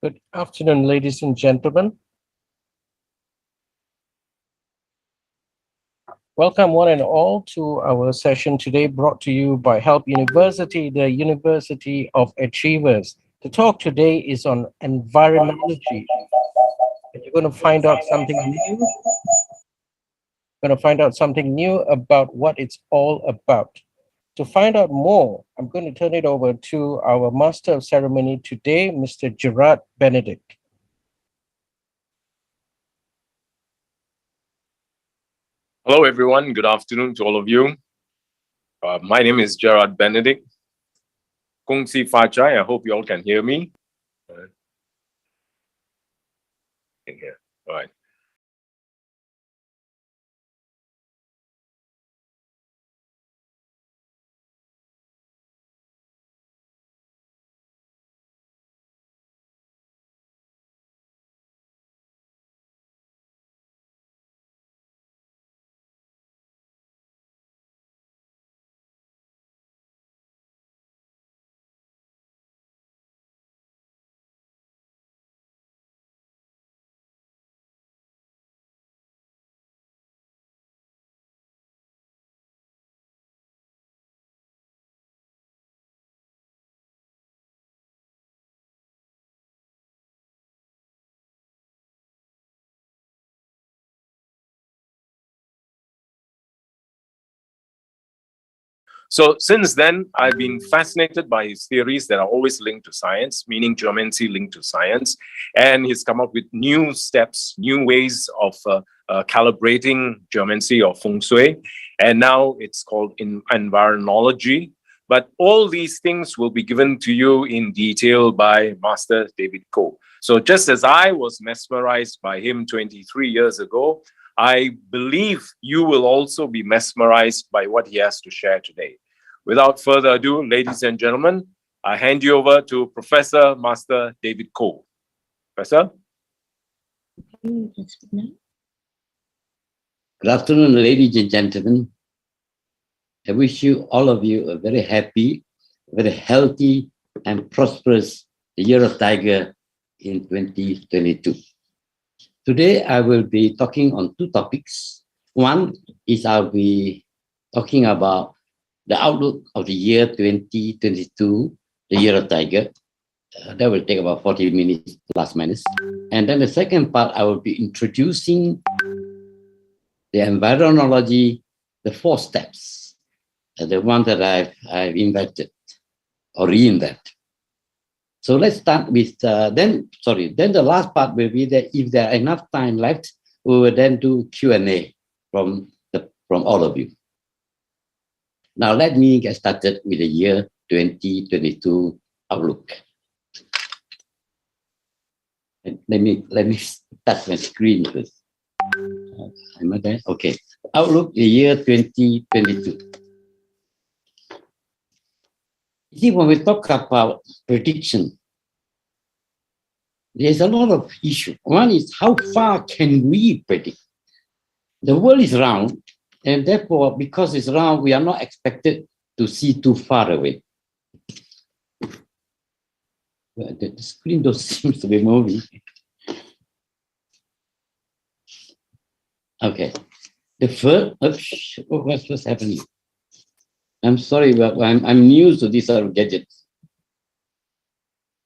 Good afternoon, ladies and gentlemen. Welcome one and all to our session today, brought to you by Help University, the University of Achievers. The talk today is on environology. And you're going to find out something new. Going to find out something new about what it's all about. To find out more, I'm going to turn it over to our Master of Ceremony today, Mr. Gerard Benedict. Hello, everyone. Good afternoon to all of you. My name is Gerard Benedict. Kung Si Fa Chai. I hope you all can hear me. In here. All right. So since then, I've been fascinated by his theories that are always linked to science, meaning geomancy linked to science. And he's come up with new steps, new ways of calibrating geomancy or Feng Shui. And now it's called Environology. But all these things will be given to you in detail by Master David Koh. So just as I was mesmerized by him 23 years ago, I believe you will also be mesmerized by what he has to share today. Without further ado, ladies and gentlemen, I hand you over to Professor Master David Koh. Professor? Good afternoon, ladies and gentlemen. I wish all of you a very happy, very healthy, and prosperous Year of Tiger in 2022. Today, I will be talking on two topics. One is I'll be talking about the outlook of the year 2022, the Year of Tiger. That will take about 40 minutes plus minus. And then the second part, I will be introducing the environology, the 4 steps, the one that I've invented or reinvented. So let's start with, then the last part will be that if there are enough time left, we will then do Q&A from all of you. Now let me get started with the year 2022 outlook. And let me start my screen first. Am I there? Okay. Outlook the year 2022. See, when we talk about prediction, there's a lot of issues. One is how far can we predict? The world is round, and therefore, because it's round, we are not expected to see too far away. The screen don't seems to be moving. Okay. The first, what's happening? I'm sorry, but I'm new to these sort of gadgets.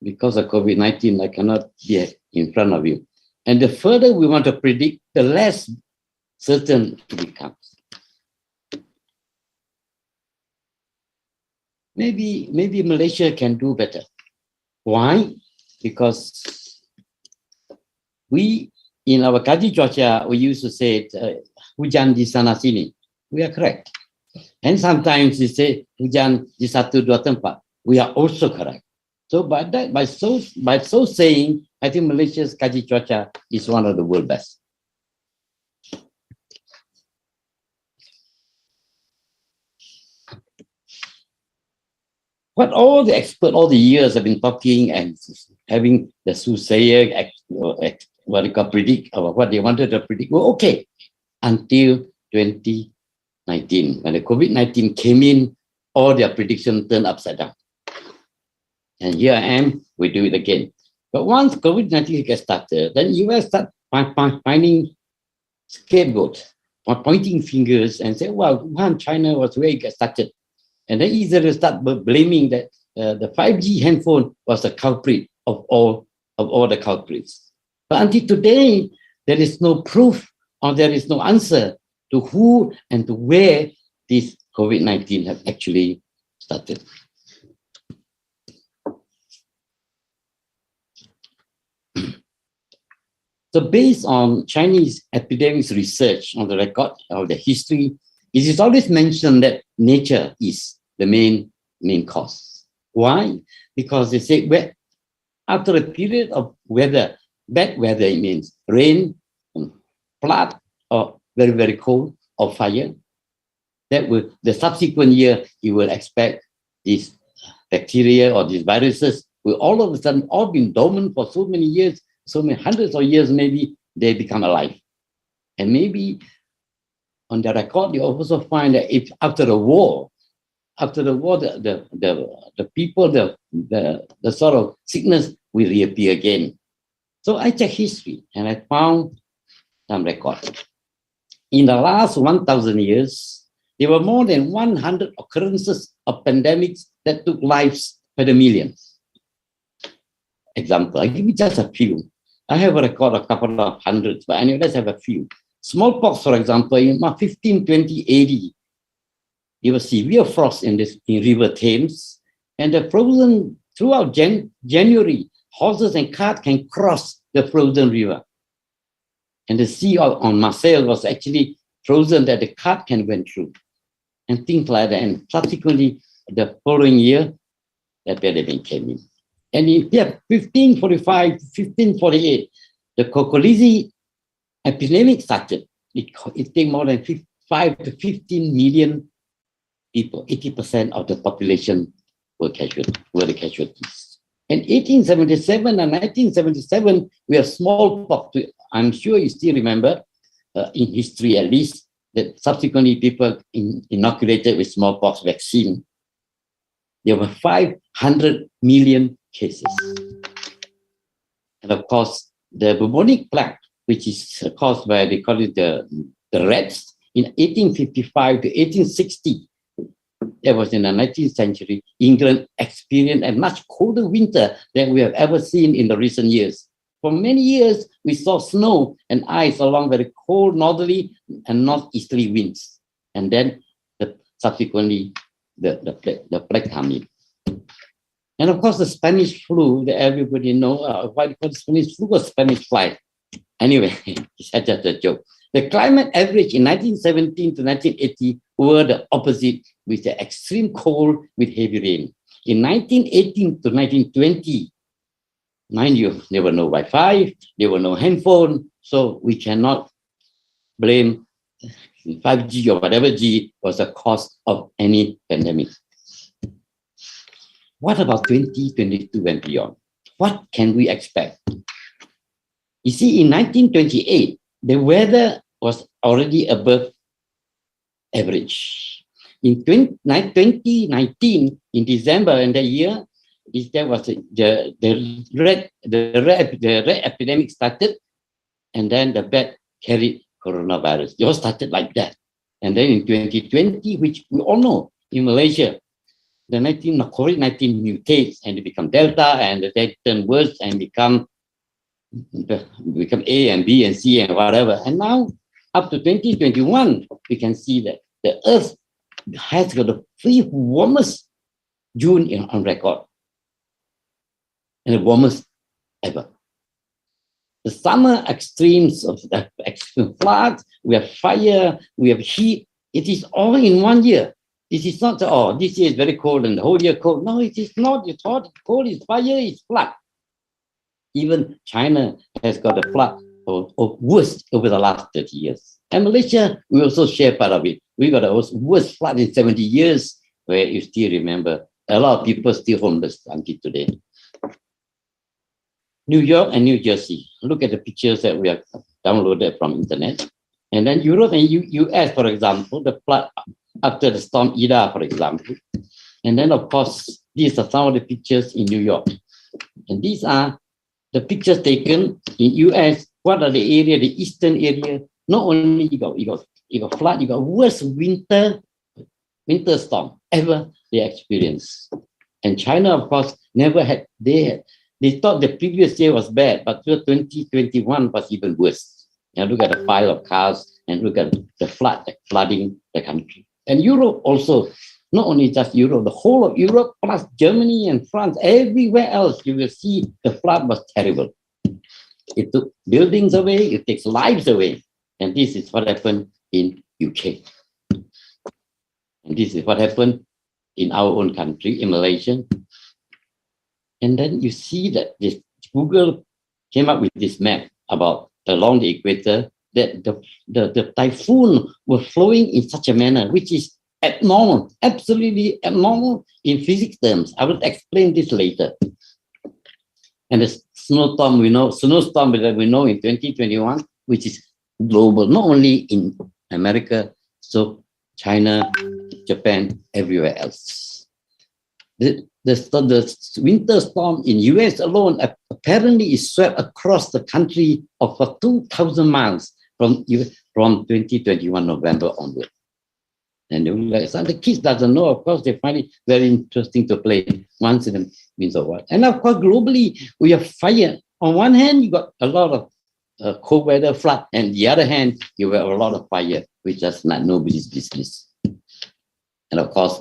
Because of COVID-19, I cannot be in front of you. And the further we want to predict, the less certain it becomes. Maybe Malaysia can do better. Why? Because we, in our Kaji Cuaca, we used to say, hujan di sana sini. We are correct. And sometimes we say, hujan di satu dua tempat. We are also correct. So by so saying, I think Malaysia's Kaji Cuaca is one of the world best. What all the experts all the years have been talking and having the soothsayer, what they call predict, or what they wanted to predict, well, okay, until 2019. When the COVID-19 came in, all their predictions turned upside down. And here I am, we do it again. But once COVID-19 gets started, then US start finding scapegoats, pointing fingers and say, well, Wuhan, China was where it got started. And then Israel start blaming that the 5G handphone was the culprit of all the culprits. But until today, there is no proof or there is no answer to who and to where this COVID-19 have actually started. So based on Chinese epidemics research on the record of the history, it is always mentioned that nature is the main cause. Why? Because they say, well, after a period of weather, bad weather, it means rain, flood, or very, very cold, or fire, that will, the subsequent year, you will expect these bacteria or these viruses will all of a sudden all been dormant for so many years, so many hundreds of years, maybe they become alive. And maybe on the record, you also find that if after the war, the people, the sort of sickness will reappear again. So I checked history and I found some record. In the last 1,000 years, there were more than 100 occurrences of pandemics that took lives by the millions. Example, I give you just a few. I have a record of a couple of hundreds, but anyway, let's have a few. Smallpox, for example, in 1520 AD, there was severe frost in River Thames, and the frozen throughout January, horses and carts can cross the frozen river. And the sea on Marseille was actually frozen that the cart can went through, and things like that. And subsequently, the following year, that pandemic came in. And in 1545, 1548, the coccolizzi epidemic started. It took more than 5 to 15 million people. 80% of the population were the casualties. In 1877 and 1977, we have smallpox. I'm sure you still remember, in history at least, that subsequently people inoculated with smallpox vaccine. There were 500 million cases. And of course, the bubonic plague, which is caused by, they call it the rats, in 1855 to 1860, that was in the 19th century, England experienced a much colder winter than we have ever seen in the recent years. For many years, we saw snow and ice along very cold northerly and northeasterly winds. And then subsequently, the plague came in. And of course, the Spanish flu that everybody know, why because the Spanish flu was Spanish fly. Anyway, it's just a joke. The climate average in 1917 to 1980 were the opposite, with the extreme cold with heavy rain. In 1918 to 1920, mind you, there were no Wi-Fi, there were no handphone, so we cannot blame 5G or whatever G was the cause of any pandemic. What about 2022 and beyond? What can we expect? You see, in 1928, the weather was already above average. In 2019, in December in the year, there was the red epidemic started, and then the bat carried coronavirus. It all started like that. And then in 2020, which we all know, in Malaysia, the COVID-19 mutates and it become Delta, and the Delta turn worse and become A and B and C and whatever. And now, up to 2021, we can see that the Earth has got the 3 warmest June on record, and the warmest ever. The summer extremes of the extreme floods, we have fire, we have heat. It is all in 1 year. This is not, oh, this year is very cold and the whole year cold. No, it is not. It's hot, it's cold, it's fire, it's flood. Even China has got a flood or worst over the last 30 years. And Malaysia, we also share part of it. We got the worst flood in 70 years, where you still remember a lot of people still homeless until today. New York and New Jersey. Look at the pictures that we have downloaded from internet. And then Europe and US, for example, the flood after the storm Ida, for example. And then, of course, these are some of the pictures in New York. And these are the pictures taken in US, what are the area, the eastern area, not only you got flood, you got worst winter storm ever they experienced. And China, of course, never had, they thought the previous year was bad, but 2021 was even worse. Now look at the pile of cars and look at the flooding the country. And Europe also, not only just Europe, the whole of Europe plus Germany and France, everywhere else, you will see the flood was terrible. It took buildings away, it takes lives away. And this is what happened in UK. And this is what happened in our own country, in Malaysia. And then you see that this Google came up with this map about along the equator, that the typhoon were flowing in such a manner, which is abnormal, absolutely abnormal in physics terms. I will explain this later. And the snowstorm that we know in 2021, which is global, not only in America, so China, Japan, everywhere else. The winter storm in US alone apparently is swept across the country of 2,000 miles from 2021 November onward. And they were like, some of the kids doesn't know, of course, they find it very interesting to play once in a means of what. And of course, globally, we have fire. On one hand, you got a lot of cold weather, flood, and the other hand, you have a lot of fire, which is not nobody's business. And of course,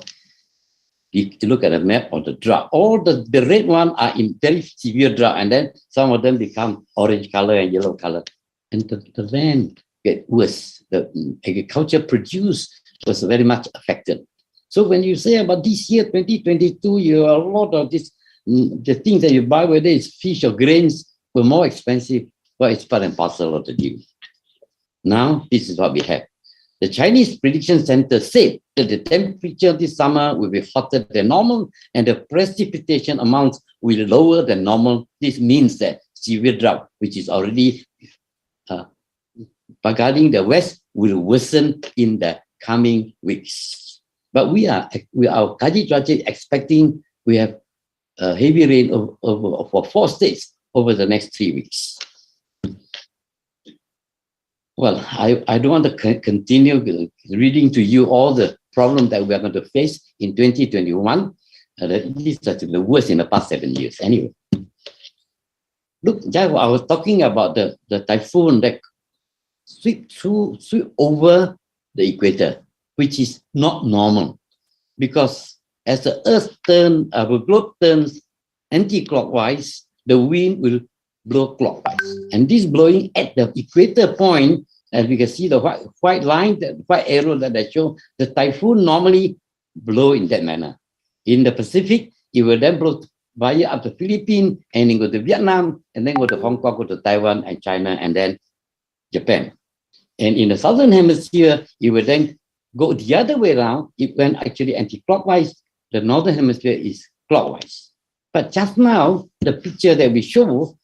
if you look at a map of the drought, all the red ones are in very severe drought, and then some of them become orange color and yellow color. And the land get worse. The agriculture produce was very much affected. So when you say about this year, 2022, you have a lot of this, the things that you buy, whether it's fish or grains, were more expensive. Well, it's part and parcel of the deal. Now, this is what we have. The Chinese Prediction Center said that the temperature this summer will be hotter than normal and the precipitation amounts will lower than normal. This means that severe drought, which is already regarding the West, will worsen in the coming weeks. But our Kaji expecting we have heavy rain for 4 states over the next 3 weeks. Well, I don't want to continue reading to you all the problems that we are going to face in 2021. These are the worst in the past 7 years. Anyway, look, I was talking about the typhoon that sweep over the equator, which is not normal. Because as the Earth turns, our globe turns anti-clockwise, the wind will blow clockwise. And this blowing at the equator point, as we can see the white line, the white arrow that I show, the typhoon normally blow in that manner. In the Pacific, it will then blow via up to Philippines, and then go to Vietnam, and then go to Hong Kong, go to Taiwan and China, and then Japan. And in the Southern Hemisphere, it will then go the other way around. It went actually anti-clockwise. The Northern Hemisphere is clockwise. But just now, the picture that we show,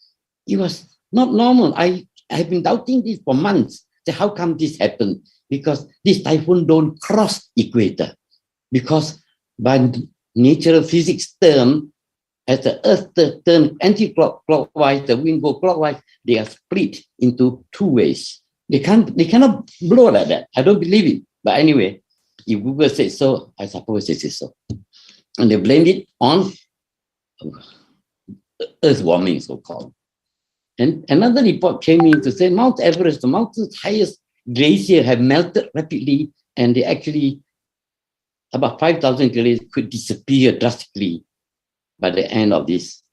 it was not normal. I have been doubting this for months. So how come this happened? Because this typhoon don't cross equator. Because by natural physics term, as the Earth turns anti-clockwise, the wind go clockwise, they are split into 2 ways. They cannot blow like that. I don't believe it. But anyway, if Google says so, I suppose it is so. And they blame it on Earth warming, so-called. And another report came in to say Mount Everest, the mountain's highest glacier, have melted rapidly, and they actually, about 5,000 glaciers could disappear drastically by the end of this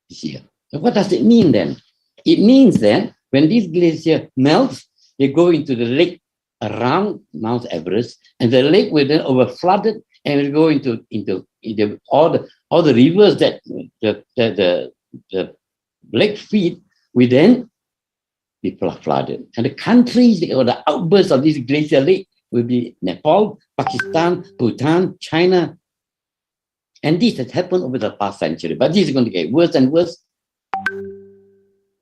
year. So what does it mean then? It means that when this glacier melts, they go into the lake around Mount Everest, and the lake will then overflooded and will go into all the rivers that the lake feed will then be flooded. And the countries or the outbursts of this glacier lake will be Nepal, Pakistan, Bhutan, China. And this has happened over the past century, but this is going to get worse and worse.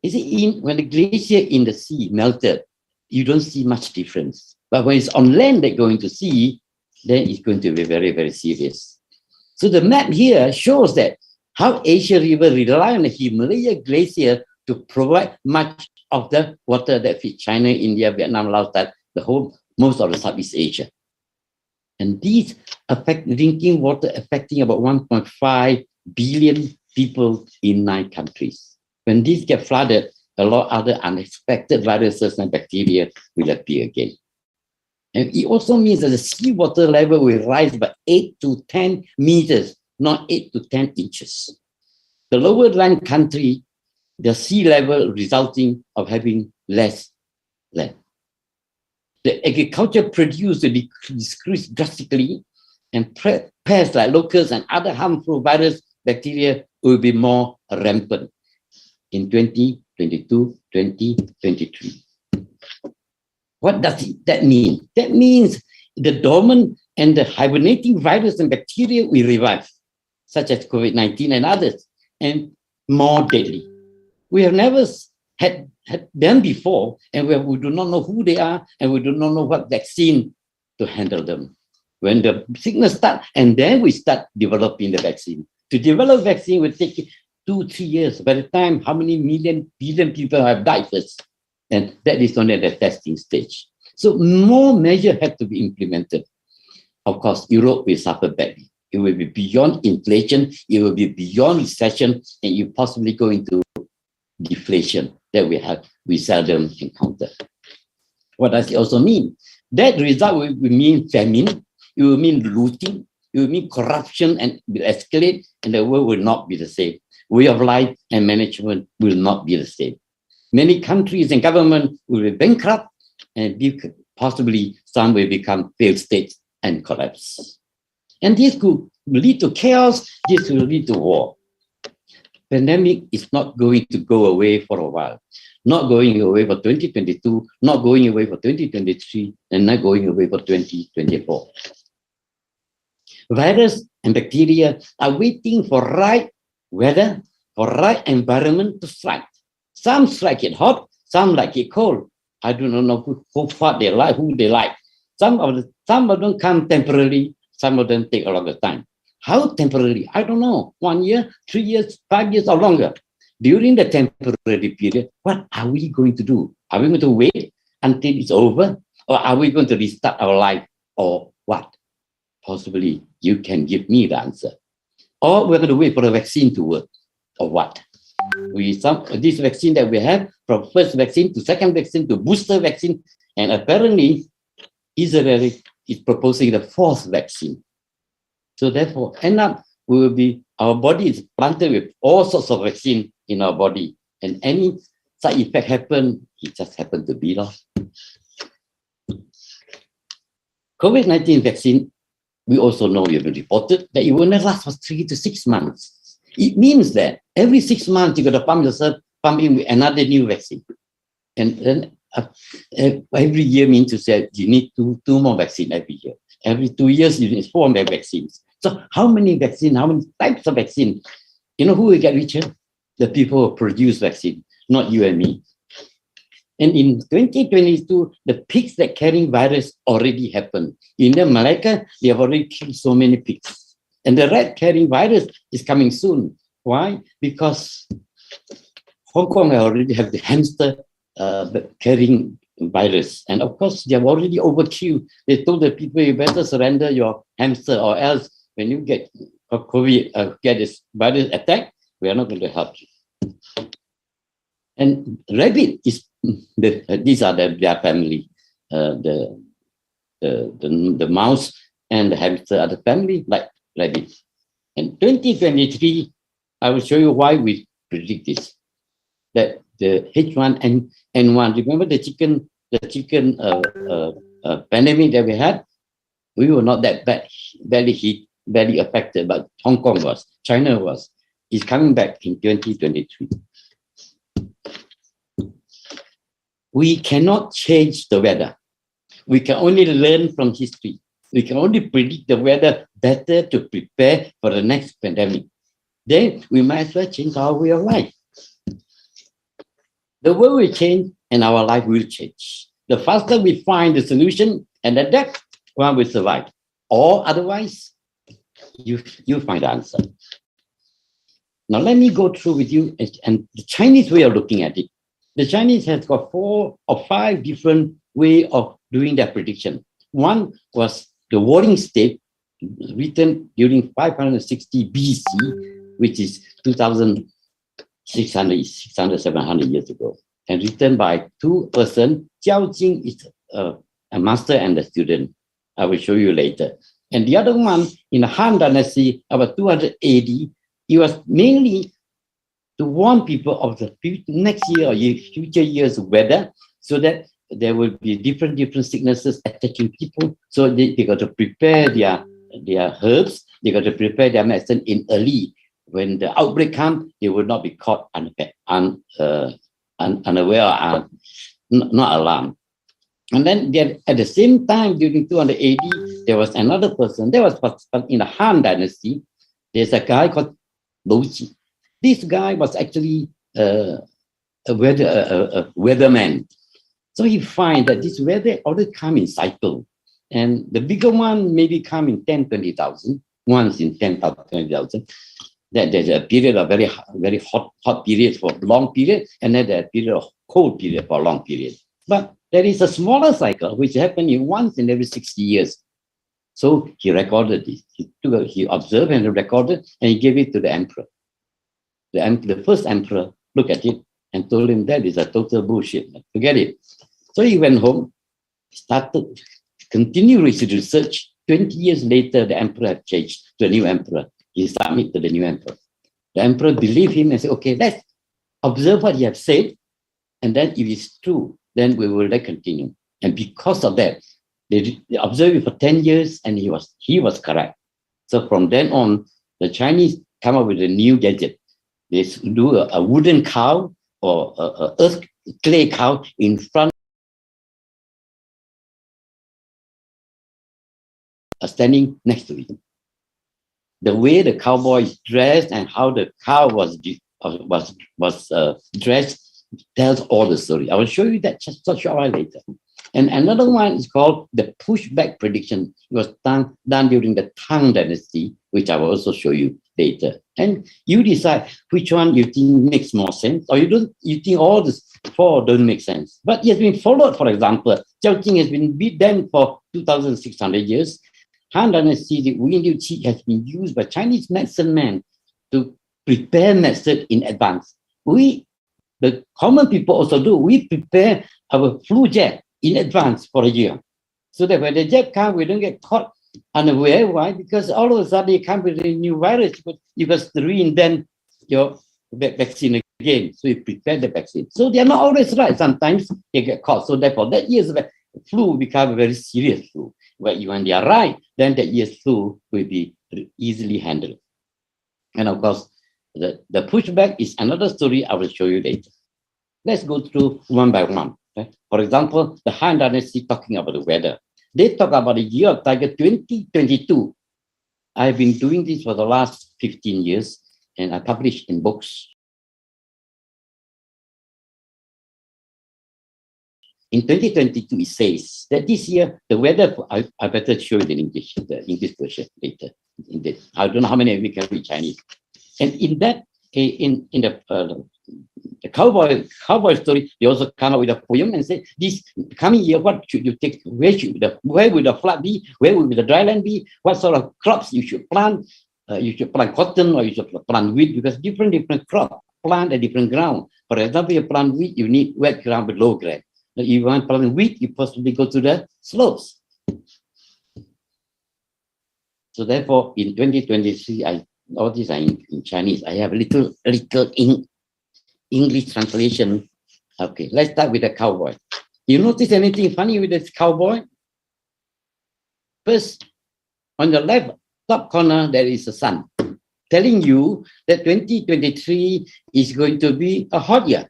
You see, when the glacier in the sea melted, you don't see much difference. But when it's on land that going to sea, then it's going to be very, very serious. So the map here shows that how Asia River rely on the Himalaya glacier to provide much of the water that feeds China, India, Vietnam, Laos, that most of the Southeast Asia. And these affect drinking water affecting about 1.5 billion people in 9 countries. When these get flooded, a lot of other unexpected viruses and bacteria will appear again. And it also means that the seawater level will rise by 8 to 10 meters, not 8 to 10 inches. The lower land country, the sea level resulting of having less land. The agriculture produce will decrease drastically, and pests like locusts and other harmful virus bacteria will be more rampant in 2022, 2023. What does that mean? That means the dormant and the hibernating virus and bacteria will revive, such as COVID-19 and others, and more deadly. We have never had them before, and we do not know who they are, and we do not know what vaccine to handle them. When the sickness starts, and then we start developing the vaccine. To develop vaccine will take 2-3 years. By the time, how many billion people have died first? And that is only at the testing stage. So more measures have to be implemented. Of course, Europe will suffer badly. It will be beyond inflation, it will be beyond recession, and you possibly go into deflation that we seldom encounter. What does it also mean? That result will mean famine, it will mean looting, it will mean corruption, and will escalate, and the world will not be the same. Way of life and management will not be the same. Many countries and governments will be bankrupt, and possibly some will become failed states and collapse. And this could lead to chaos, this will lead to war. Pandemic is not going to go away for a while. Not going away for 2022, not going away for 2023, and not going away for 2024. Virus and bacteria are waiting for right weather, for right environment to strike. Some strike it hot, some like it cold. I do not know who fought they like, who they like. Some of them come temporarily, some of them take a longer time. How temporarily? I don't know. 1 year, 3 years, 5 years, or longer. During the temporary period, what are we going to do? Are we going to wait until it's over? Or are we going to restart our life? Or what? Possibly you can give me the answer. Or we're going to wait for the vaccine to work. Or what? This vaccine that we have, from first vaccine to second vaccine to booster vaccine, and apparently Israel is proposing the 4th vaccine. So therefore, end up, our body is planted with all sorts of vaccine in our body, and any side effect happen, it just happened to be lost. COVID-19 vaccine, we also know, we have been reported that it will not last for 3 to 6 months. It means that every 6 months, you got to pump in with another new vaccine. And then every year means to say you need two more vaccines every year. Every 2 years, you need 4 more vaccines. So how many vaccines, how many types of vaccine? You know who will get richer? The people who produce vaccine, not you and me. And in 2022, the pigs that carrying virus already happened. In Malaysia, they have already killed so many pigs. And the rat carrying virus is coming soon. Why? Because Hong Kong already have the hamster carrying virus. And of course, they have already overkilled. They told the people, you better surrender your hamster, or else when you get COVID, get this virus attack, we are not going to help you. And rabbit is, these are their family. The mouse and the hamster are the family, like rabbit. In 2023, I will show you why we predict this. That the H1N1, remember the chicken pandemic that we had? We were not that badly affected, but Hong Kong was, China was. It's coming back in 2023. We cannot change the weather. We can only learn from history. We can only predict the weather better to prepare for the next pandemic. Then we might as well change our way of life. The world will change and our life will change. The faster we find the solution and adapt, one will survive. Or otherwise, you find the answer. Now, let me go through with you and the Chinese way of looking at it. The Chinese has got 4 or 5 different way of doing their prediction. One was the warring state, written during 560 BC, which is 2,600, 700 years ago, and written by 2 persons. Jiao Jing is a master and a student. I will show you later. And the other one in the Han Dynasty, about 200 AD, it was mainly to warn people of the next year or future years' weather, so that there will be different sicknesses attacking people. So they got to prepare their herbs, they got to prepare their medicine in early. When the outbreak comes, they will not be caught unaware or not alarmed. And then at the same time, during 200 AD, there was another person. There was in the Han Dynasty, there's a guy called Lu Qi. This guy was actually a weatherman. So he find that this weather always come in cycle. And the bigger one maybe come in 10, 20,000, once in 10,000, 20,000. That there's a period of very hot period for a long period, and then there's a period of cold period for a long period. But there is a smaller cycle which happened once in every 60 years. So he recorded this. He observed and recorded, and he gave it to the emperor. The first emperor looked at it and told him that is a total bullshit. Forget it. So he went home, started continue his research. 20 years later, the emperor had changed to a new emperor. He submitted to the new emperor. The emperor believed him and said, okay, let's observe what he has said. And then if it's true, then we will let continue. And because of that, they observed it for 10 years and he was correct. So from then on, the Chinese come up with a new gadget. They do a wooden cow or a earth clay cow in front, standing next to it. The way the cowboy is dressed and how the cow was dressed tells all the story. I will show you that just a short while later. And another one is called the pushback prediction. It was done during the Tang Dynasty, which I will also show you later. And you decide which one you think makes more sense, or you think all the 4 don't make sense. But it has been followed. For example, Jiao Jing has been done for 2,600 years. Han Dynasty, the Wu Liu Qi has been used by Chinese medicine men to prepare medicine in advance. The common people also do. We prepare our flu jab in advance for a year, so that when the jab comes, we don't get caught unaware. Why? Because all of a sudden you come with a new virus, but you must reinvent your vaccine again. So you prepare the vaccine. So they are not always right. Sometimes they get caught. So therefore, that year's flu becomes a very serious flu. But when they are right, then that year's flu will be easily handled. And of course, the pushback is another story I will show you later. Let's go through one by one. Okay? For example, the Han Dynasty talking about the weather. They talk about the year of tiger 2022. I've been doing this for the last 15 years, and I publish in books. In 2022, it says that this year, the weather, I better show you the English version later. I don't know how many of you can read Chinese. And in that, in the cowboy story, they also come up with a poem and say, this coming year, what should you take? Where will the flood be? Where will the dry land be? What sort of crops you should plant? You should plant cotton or you should plant wheat, because different crops plant at different ground. For example, you plant wheat, you need wet ground with low grade. If you want to plant wheat, you possibly go to the slopes. So therefore, in 2023, all these are in Chinese. I have a little English translation. Okay, let's start with the cowboy. You notice anything funny with this cowboy? First, on the left top corner, there is a sun telling you that 2023 is going to be a hot year.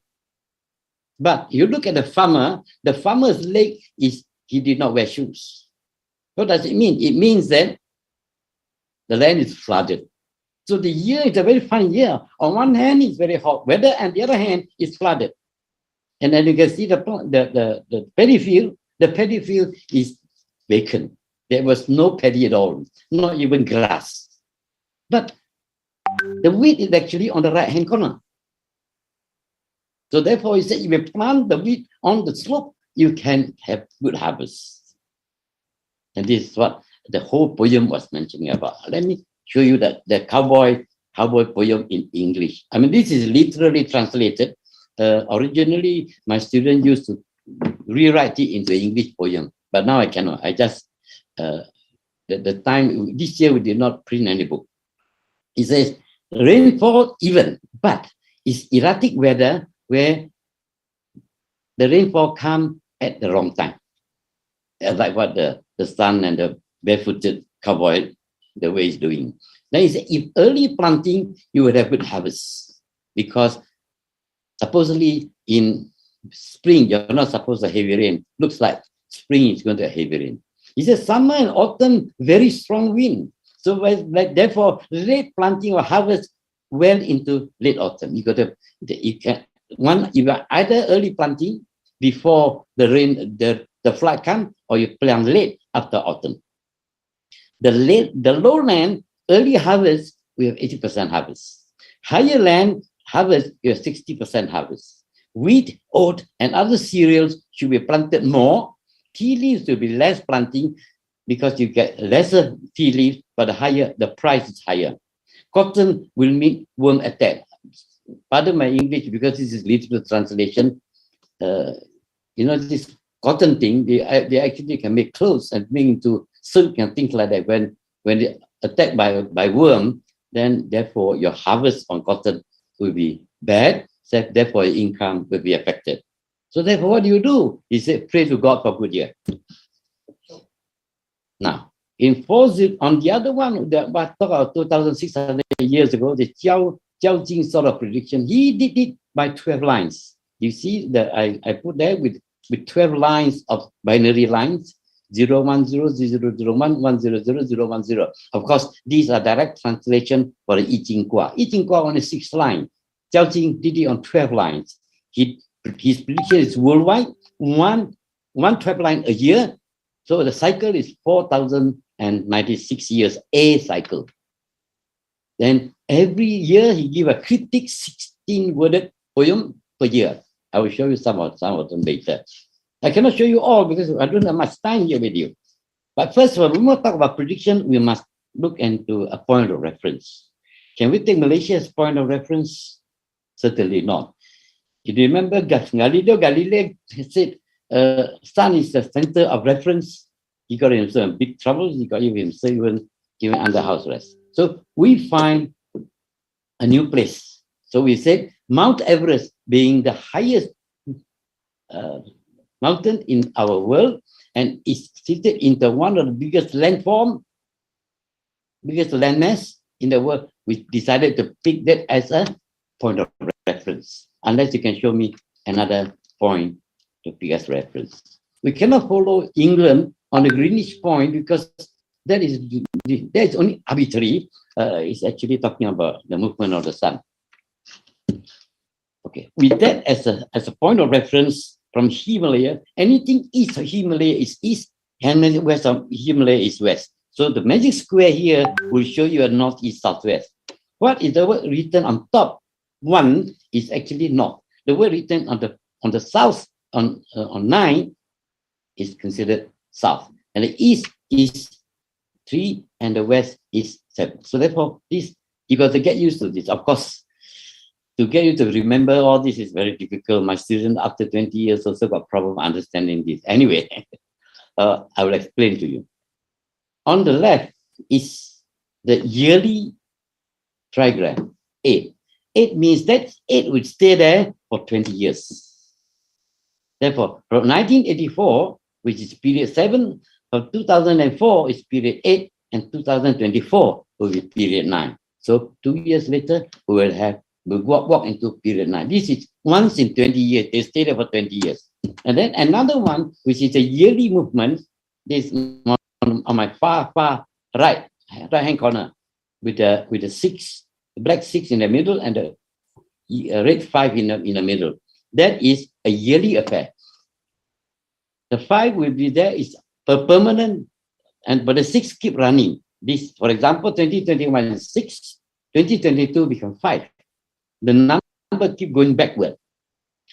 But you look at the farmer's leg he did not wear shoes. What does it mean? It means that the land is flooded. So the year is a very fun year. On one hand, it's very hot weather, and the other hand, it's flooded. And then you can see the paddy field. The paddy field is vacant. There was no paddy at all, not even grass. But The wheat is actually on the right-hand corner. So therefore, he said, if you plant the wheat on the slope, you can have good harvest. And this is what the whole poem was mentioning about. Let me show you that the cowboy poem in English. I mean, this is literally translated. Originally, my student used to rewrite it into English poem, but now I cannot. I just, the time, this year we did not print any book. It says, rainfall even, but it's erratic weather where the rainfall comes at the wrong time. Like what the sun and the barefooted cowboy, the way he's doing. Then he said, if early planting, you would have good harvest. Because supposedly in spring, you're not supposed to have heavy rain. Looks like spring is going to have heavy rain. He says, summer and autumn, very strong wind. So therefore, late planting or harvest well into late autumn. You are either early planting before the rain, the flood comes, or you plant late after autumn. The lowland, early harvest, we have 80% harvest. Higher land harvest, you have 60% harvest. Wheat, oat, and other cereals should be planted more. Tea leaves will be less planting because you get lesser tea leaves, but the price is higher. Cotton will meet worm attack. Pardon my English because this is literal translation. This cotton thing, they actually can make clothes and bring into silk and things like that. When they attacked by worm, then therefore your harvest on cotton will be bad. So therefore your income will be affected. So therefore, what do? He said, pray to God for good year. Now, on the other one, that I talked about 2,600 years ago, the Jiao Jing sort of prediction, he did it by 12 lines. You see that I put there with 12 lines of binary lines, 010, 0001, 100, 010. Of course, these are direct translation for the I Ching Kwa. I Ching Kwa only 6 lines. Jiao Jing did it on 12 lines. His prediction is worldwide, one 12 line a year. So the cycle is 4,096 years, a cycle. Then every year he give a cryptic 16-worded poem per year. I will show you some of them later. I cannot show you all because I don't have much time here with you. But first of all, when we talk about prediction, we must look into a point of reference. Can we take Malaysia as point of reference? Certainly not. If you remember, Galileo Galilei said, sun is the center of reference. He got himself in big trouble. He got himself even under house arrest. So we find a new place. So we said Mount Everest being the highest mountain in our world and is seated into one of the biggest landmass in the world. We decided to pick that as a point of reference, unless you can show me another point to pick as reference. We cannot follow England on the Greenwich point because that is only arbitrary. It's actually talking about the movement of the sun. Okay, with that as a point of reference from Himalaya, anything east of Himalaya is east, and west of Himalaya is west. So the magic square here will show you a northeast, southwest. What is the word written on top? One is actually north. The word written on the south on 9 is considered south, and the east is 3, and the west is 7. So therefore, this you got to get used to this. Of course, to get you to remember all this is very difficult. My students after 20 years also got problem understanding this. Anyway, I will explain to you. On the left is the yearly trigram 8. 8 means that 8 would stay there for 20 years. Therefore, from 1984, which is period 7, from 2004 is period 8, and 2024 will be period 9. So 2 years later, we'll walk into period 9. This is once in 20 years. They stay there for 20 years. And then another one, which is a yearly movement, this on my far right hand corner with the 6, the black 6 in the middle and the red 5 in the middle. That is a yearly affair. The 5 will be there is a permanent, but the 6 keep running. This, for example, 2021 is 6, 2022 become 5. The number keep going backward.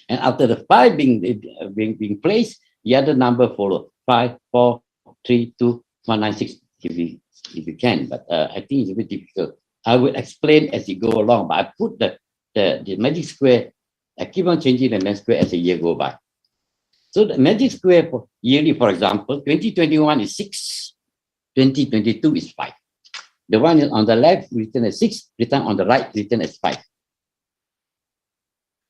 And after the 5 being placed, the other number follow. 5, 4, 3, 2, 1, 9, 6, if you can. But I think it's a bit difficult. I will explain as you go along, but I put the magic square, I keep on changing the magic square as the year go by. So the magic square for yearly, for example, 2021 is 6, 2022 is 5. The one on the left written as 6, written on the right written as 5.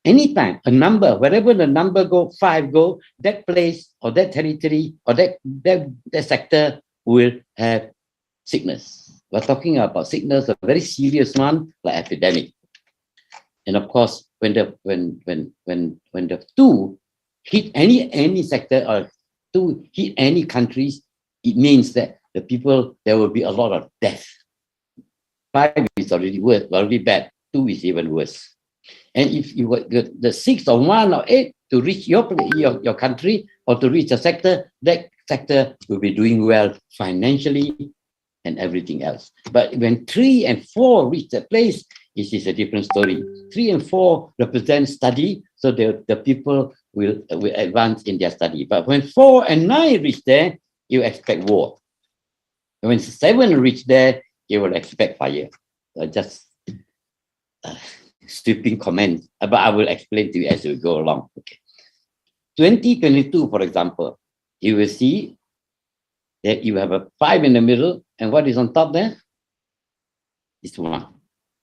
Anytime a number, wherever the number 5 go, that place or that territory or that sector will have sickness. We're talking about sickness, a very serious one, like epidemic. And of course, when the 2 hit any sector or 2 hit any countries, it means that the people, there will be a lot of death. 5 is already worse, already bad. 2 is even worse. And if you got the 6 or 1 or 8 to reach your country or to reach a sector, that sector will be doing well financially and everything else. But when 3 and 4 reach that place, it is a different story. 3 and 4 represent study, so the people will advance in their study. But when 4 and 9 reach there, you expect war. And when 7 reach there, you will expect fire. Just sweeping comments, but I will explain to you as we go along. Okay. 2022, for example, you will see that you have a 5 in the middle, and what is on top there? It's 1.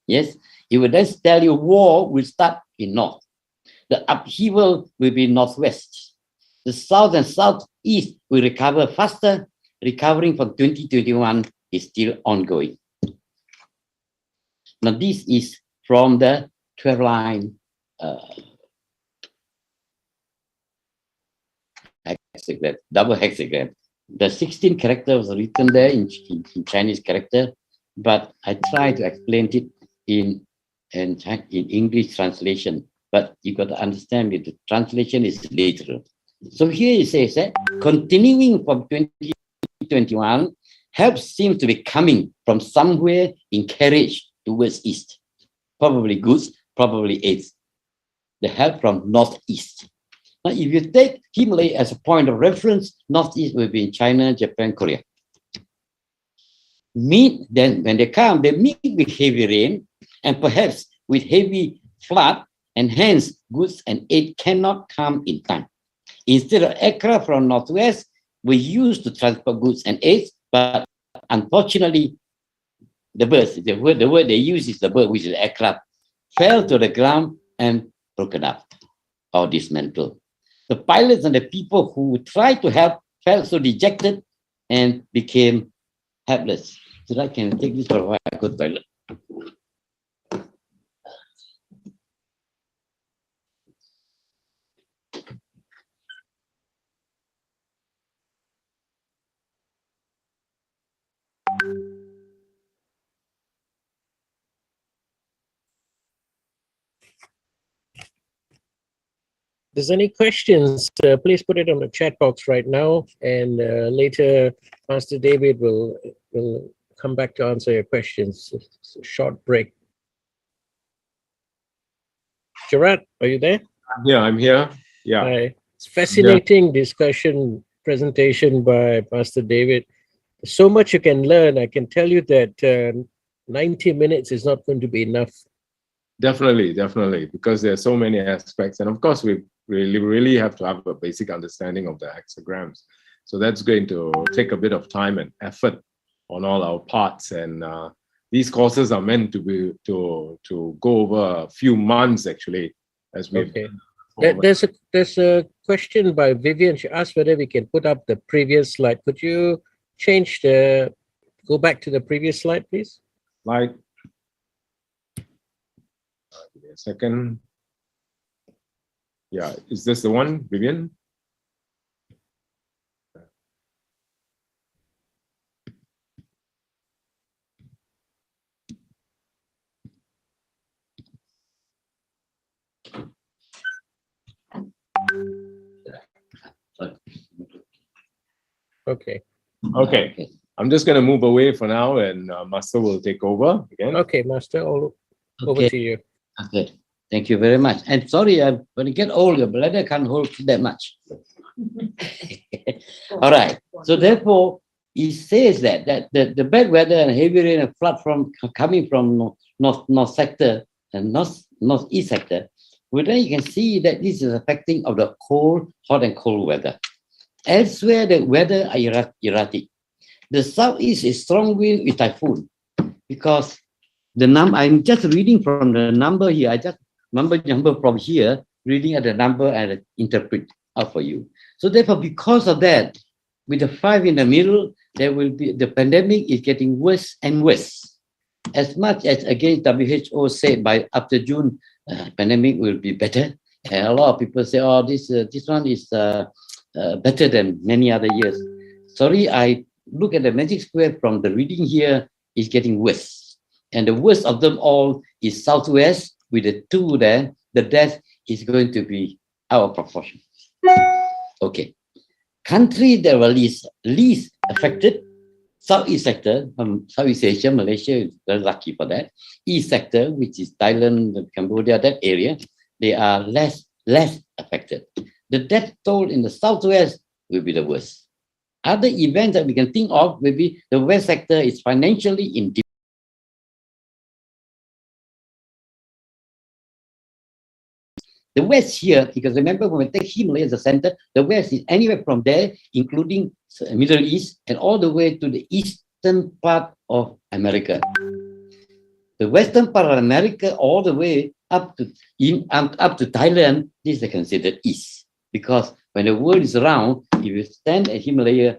Yes, it will then tell you war will start in north. The upheaval will be northwest. The south and southeast will recover faster. Recovering from 2021 is still ongoing. Now, this is from the 12-line hexagram, double hexagram. The 16 characters was written there in Chinese character, but I try to explain it in English translation. But you got to understand that the translation is literal. So here it says that continuing from 2021, help seems to be coming from somewhere in carriage towards east. Probably goods, probably aids. The help from northeast. Now, if you take Himalaya as a point of reference, northeast will be in China, Japan, Korea. Then when they come, they meet with heavy rain and perhaps with heavy flood, and hence goods and aid cannot come in time. Instead of aircraft from northwest, we used to transport goods and aids, but unfortunately, the birds, the word they use is the bird, which is aircraft, fell to the ground and broken up or dismantled. The pilots and the people who tried to help felt so dejected and became helpless. So I can take this for a while, I go to the toilet. There's any questions, please put it on the chat box right now, and later Master David will come back to answer your questions. It's a short break. Gerard, are you there? Yeah, I'm here. Yeah. Hi. It's fascinating discussion, presentation by Master David. So much you can learn. I can tell you that 90 minutes is not going to be enough. Definitely, because there are so many aspects. And of course, we really have to have a basic understanding of the hexagrams. So that's going to take a bit of time and effort on all our parts. And these courses are meant to be to go over a few months, actually, as we. Okay. There's a question by Vivian. She asked whether we can put up the previous slide. Could you go back to the previous slide, please? Like, give me a second. Yeah, is this the one, Vivian? Okay. Okay. I'm just going to move away for now, and Master will take over again. Okay, Master, over Okay. to you. Okay. Thank you very much. And sorry, when you get old, your bladder can't hold that much. All right. So therefore, it says that the bad weather and heavy rain and flood coming from north sector and northeast sector, well, then you can see that this is affecting of the hot and cold weather. Elsewhere, the weather are erratic. The southeast is strong wind with typhoon because I'm just reading from the number here. I just number from here, reading at the number and interpret out for you. So therefore, because of that, with the 5 in the middle, there will be the pandemic is getting worse and worse. As much as again WHO said by after June, pandemic will be better. And a lot of people say, oh, this one is better than many other years. Sorry, I look at the magic square from the reading here, is getting worse. And the worst of them all is Southwest with the 2 there. The death is going to be out of proportion. Okay. Country that were least affected, Southeast sector, Southeast Asia, Malaysia is very lucky for that. East sector, which is Thailand, Cambodia, that area, they are less affected. The death toll in the Southwest will be the worst. Other events that we can think of will be the West sector is financially in deep. The West here, because remember when we take Himalaya as a center, the West is anywhere from there, including Middle East and all the way to the eastern part of America. The western part of America, all the way up to Thailand, this is considered East. Because when the world is round, if you stand at Himalaya,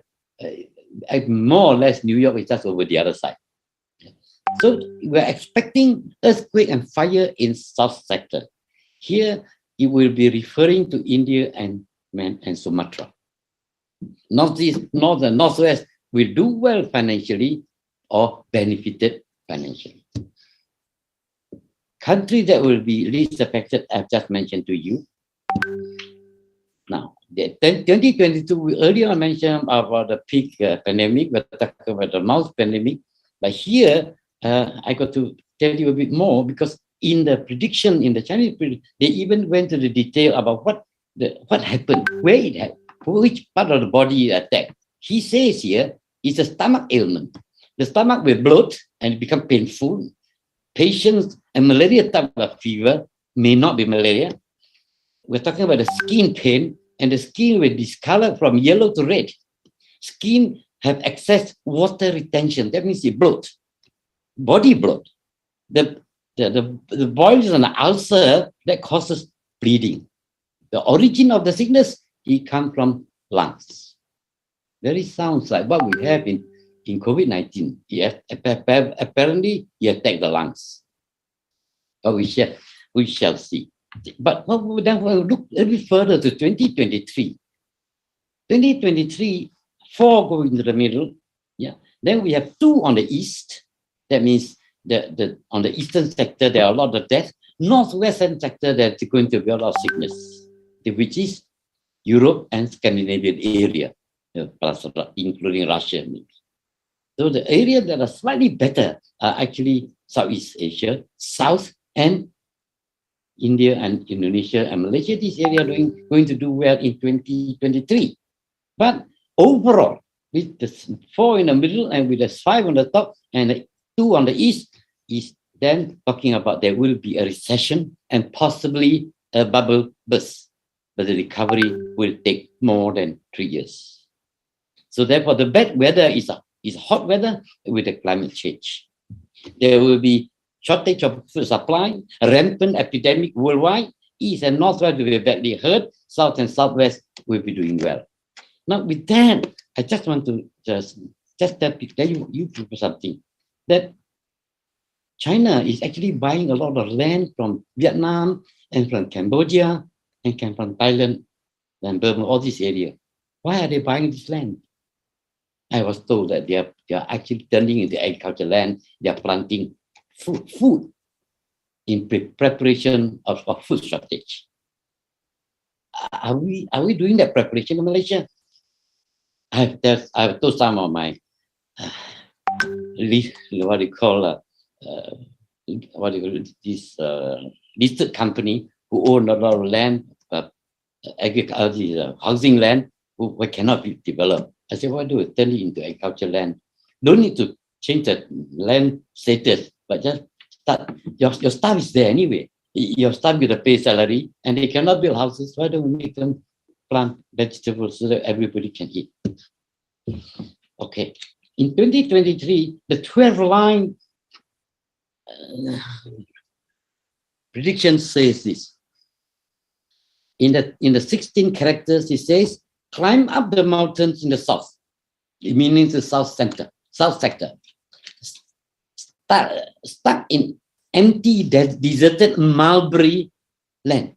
more or less New York is just over the other side. So we're expecting earthquake and fire in South sector. Here, it will be referring to India and Sumatra. Northeast, North and Northwest will do well financially or benefited financially. Countries that will be least affected, I've just mentioned to you. Now, 2022, we earlier mentioned about the peak pandemic, we're talking about the mouse pandemic. But here, I got to tell you a bit more because in the prediction, in the Chinese prediction, they even went to the detail about what happened, where it happened, which part of the body attacked. He says here, it's a stomach ailment. The stomach will bloat and become painful. Patients and malaria type of fever may not be malaria. We're talking about the skin pain, and the skin will discolor from yellow to red. Skin have excess water retention. That means it bloat, body bloat. The boil is an ulcer that causes bleeding. The origin of the sickness, it comes from lungs. Very sounds like what we have in COVID-19. Apparently, it attacked the lungs. But we shall see. But then we'll look a bit further to 2023. 2023, 4 go into the middle. Yeah. Then we have 2 on the east. That means on the eastern sector, there are a lot of deaths. Northwestern sector, there's going to be a lot of sickness, which is Europe and Scandinavian area, plus including Russia maybe. So the areas that are slightly better are actually Southeast Asia, South and India and Indonesia and Malaysia. This area are going to do well in 2023. But overall, with the 4 in the middle and with the 5 on the top and the 2 on the east, is then talking about there will be a recession and possibly a bubble burst. But the recovery will take more than 3 years. So therefore, the bad weather is hot weather with the climate change. There will be shortage of food supply, rampant epidemic worldwide. East and Northwest will be badly hurt. South and Southwest will be doing well. Now, with that, I just want to just tell you something. That China is actually buying a lot of land from Vietnam and from Cambodia and from Thailand and Burma, all this area. Why are they buying this land? I was told that they are actually turning into agricultural land. They are planting food in preparation of food shortage. Are we doing that preparation in Malaysia? I've told some of my what do you call this listed company who own a lot of land, agriculture, housing land, who cannot be developed. I said, why do we turn it into agricultural land? Don't need to change the land status, but just start. Your staff is there anyway. Your staff get a pay salary, and they cannot build houses. Why don't we make them plant vegetables so that everybody can eat? Okay. In 2023, the 12-line prediction says this. In the 16 characters, it says, climb up the mountains in the south. It means the south sector. Stuck in empty, deserted mulberry land.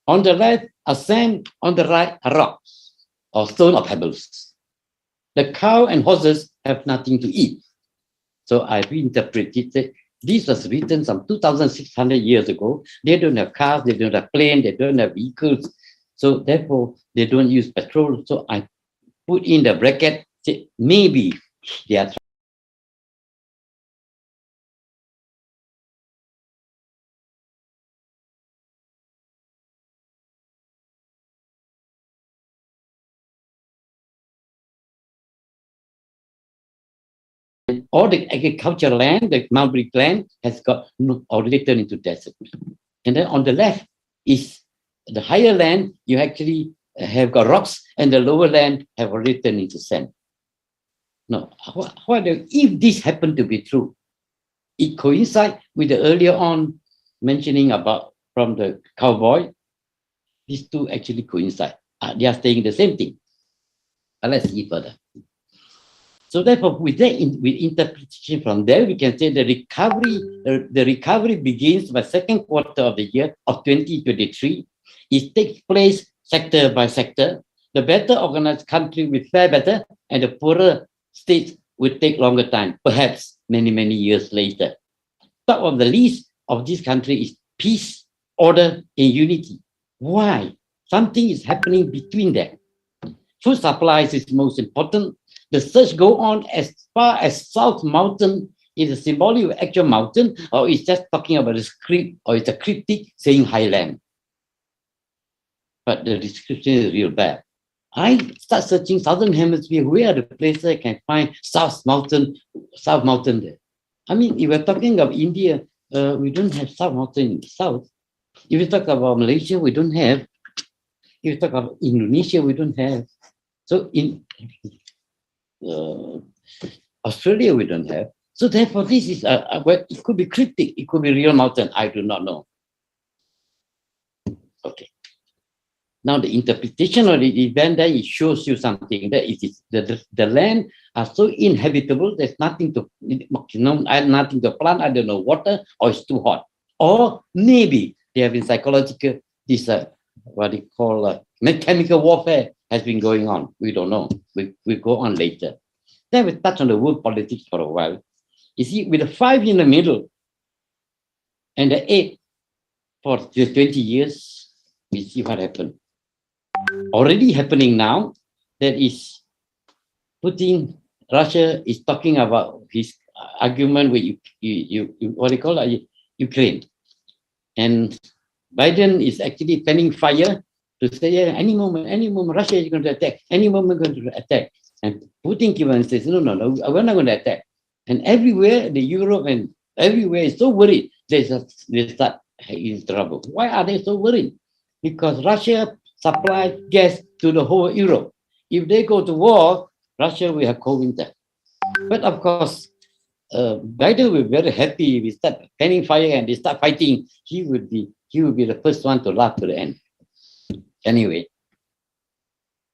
On the left are sand, on the right are rocks or stone or pebbles. The cow and horses have nothing to eat. So I reinterpreted it. This was written some 2,600 years ago. They don't have cars, they don't have planes, they don't have vehicles. So therefore, they don't use petrol. So I put in the bracket, say, maybe they are all the agricultural land, the mulberry land has got already turned into desert. And then on the left is the higher land, you actually have got rocks, and the lower land have already turned into sand. Now, if this happened to be true, it coincides with the earlier on mentioning about from the cowboy. These two actually coincide. They are saying the same thing. But let's see further. So therefore, with that, with interpretation from there, we can say the recovery begins by second quarter of the year of 2023. It takes place sector by sector. The better organized country will fare better, and the poorer states will take longer time, perhaps many, many years later. Top of the list of this country is peace, order, and unity. Why? Something is happening between them. Food supplies is most important. The search go on as far as South Mountain is a symbolic of actual mountain, or it's just talking about a script, or it's a cryptic saying highland. But the description is real bad. I start searching Southern Hemisphere, where are the places I can find South Mountain there? I mean, if we're talking of India, we don't have South Mountain in the south. If we talk about Malaysia, we don't have. If we talk about Indonesia, we don't have. So in Australia, we don't have. So therefore, this is well, it could be cryptic, it could be real mountain. I do not know. Okay. Now the interpretation of the event there, it shows you something that it is the land are so inhabitable. There's nothing to nothing to plant. I don't know water, or it's too hot, or maybe they have been psychological. This what they call chemical warfare has been going on. We don't know. We go on later. Then we touch on the world politics for a while. You see, with the 5 in the middle and the 8 for 20 years, we see what happened. Already happening now, that is Putin, Russia is talking about his argument with what they call Ukraine. And Biden is actually planning fire to say, yeah, any moment, Russia is going to attack, any moment going to attack. And Putin even says, no, we're not going to attack. And everywhere, the Europe and everywhere is so worried, they start in trouble. Why are they so worried? Because Russia supplies gas to the whole Europe. If they go to war, Russia will have cold winter. But of course, Biden will be very happy if we start planning fire and they start fighting. He will be the first one to laugh to the end. Anyway,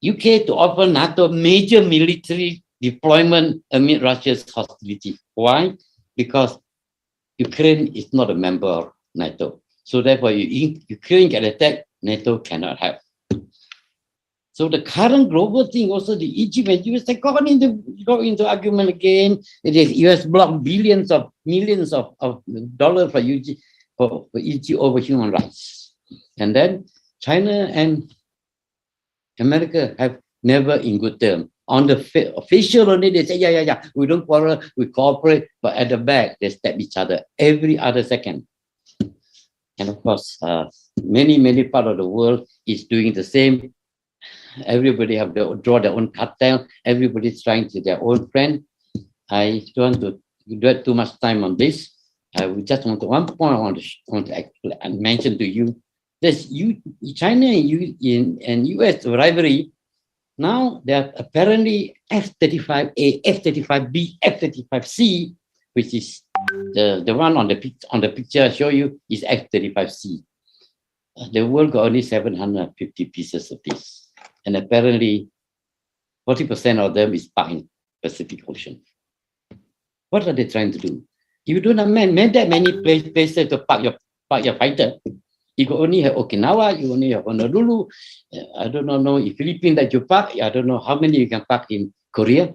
UK to offer NATO major military deployment amid Russia's hostility. Why? Because Ukraine is not a member of NATO. So therefore, Ukraine can attack, NATO cannot help. So the current global thing, also the Egypt and US, they go into argument again. It is US block millions of dollars for Egypt over human rights. And then China and America have never in good terms. On the official only, they say, yeah, we don't quarrel, we cooperate, but at the back, they stab each other every other second. And of course, many part of the world is doing the same. Everybody have to draw their own cartel. Everybody's trying to their own friend. I don't want to do too much time on this. I would just want to, one point I want to mention to you. There's China and US rivalry. Now there are apparently F-35A, F-35B, F-35C, which is the one on the picture I show you is F-35C. The world got only 750 pieces of this. And apparently 40% of them is parked in Pacific Ocean. What are they trying to do? If you don't have that many places to park your fighter, you could only have Okinawa, you only have Honolulu. I don't know if Philippines that you park. I don't know how many you can park in Korea.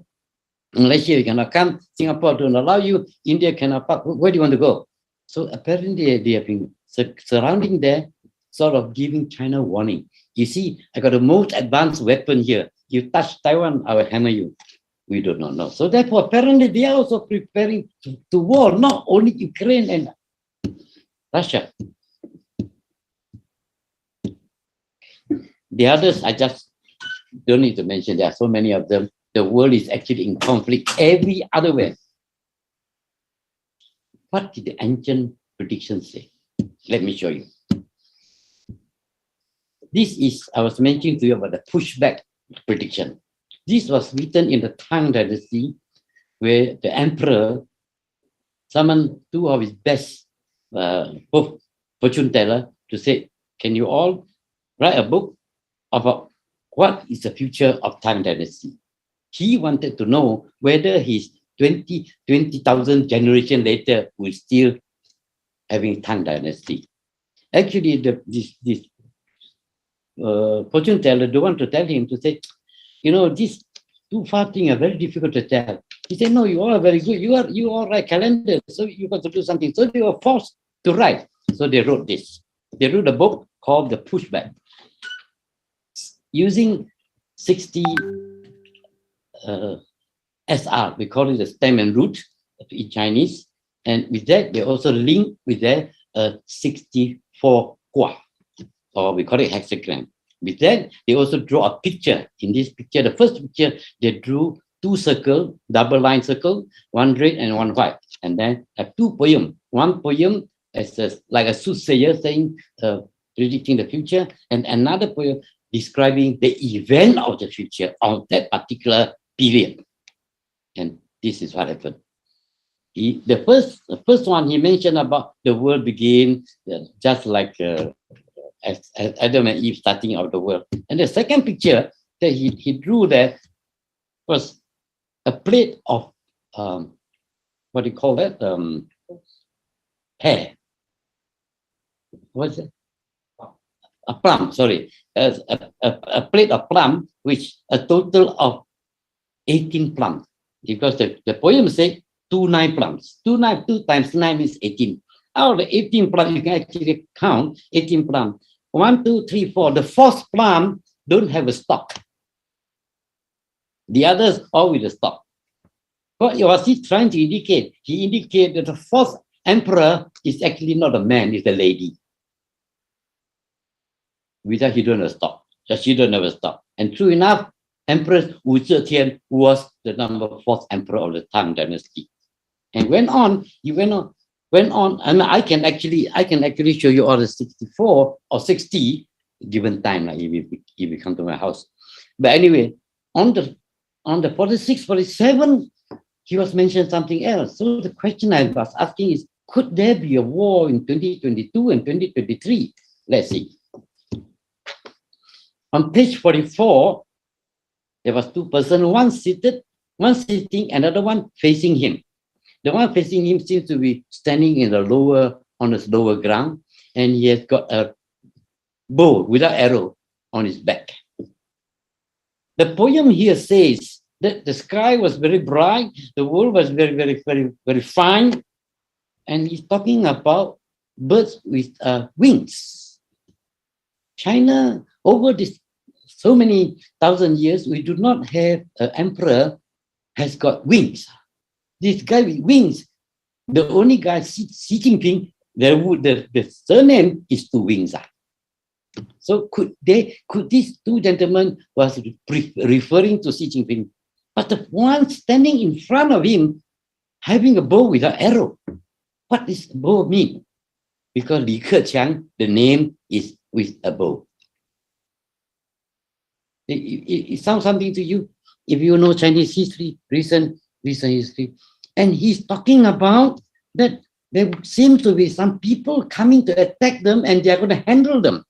Malaysia, you cannot come. Singapore don't allow you. India cannot park. Where do you want to go? So apparently they have been surrounding there, sort of giving China warning. You see, I got the most advanced weapon here. You touch Taiwan, I will hammer you. We do not know. So therefore, apparently they are also preparing to war, not only Ukraine and Russia. The others, I just don't need to mention. There are so many of them. The world is actually in conflict every other way. What did the ancient predictions say? Let me show you. This is, I was mentioning to you about the pushback prediction. This was written in the Tang Dynasty, where the emperor summoned two of his best fortune teller to say, can you all write a book about what is the future of Tang Dynasty? He wanted to know whether his 20,000 generation later will still having Tang Dynasty. Actually, this fortune teller don't want to tell him to say, these two far things are very difficult to tell. He said, no, you all are very good. You all write calendars, so you got to do something. So they were forced to write. So they wrote this. They wrote a book called The Pushback. Using 60 SR, we call it the stem and root in Chinese. And with that, they also link with their 64 Gua, or we call it hexagram. With that, they also draw a picture. In this picture, the first picture, they drew two circles, double line circle, one red and one white. And then have two poems. One poem is like a soothsayer saying, predicting the future, and another poem describing the event of the future of that particular period. And this is what happened. The first one, he mentioned about the world begin just like as Adam and Eve starting of the world. And the second picture that he drew there was a plate of, what do you call that? Hair. What's it? A plum, sorry. A plate of plum, which a total of 18 plums. Because the poem said 29 plums. 2 times 9 is 18. Out of the 18 plums, you can actually count 18 plums. 1, 2, 3, 4. The fourth plum don't have a stalk. The others all with a stalk. What was he trying to indicate? He indicated that the fourth emperor is actually not a man, it's a lady. Without he don't have a stalk. Just she don't have a stalk. And true enough, Empress Wu Zetian was the number 4th emperor of the Tang Dynasty. And went on. And I can actually show you all the 64 or 60 given time, like if you come to my house. But anyway, on the 46, 47, he was mentioned something else. So the question I was asking is, could there be a war in 2022 and 2023? Let's see. On page 44, there was two persons, one sitting, another one facing him. The one facing him seems to be standing on his lower ground, and he has got a bow without arrow on his back. The poem here says that the sky was very bright, the world was very, very, very, very fine, and he's talking about birds with wings. China, over this so many thousand years, we do not have an emperor has got wings. This guy with wings, the only guy, Xi Jinping, the surname is two wings. So could these two gentlemen was referring to Xi Jinping, but the one standing in front of him having a bow with an arrow. What does bow mean? Because Li Keqiang, the name is with a bow. It sounds something to you if you know Chinese history, recent history. And he's talking about that there seems to be some people coming to attack them and they're going to handle them.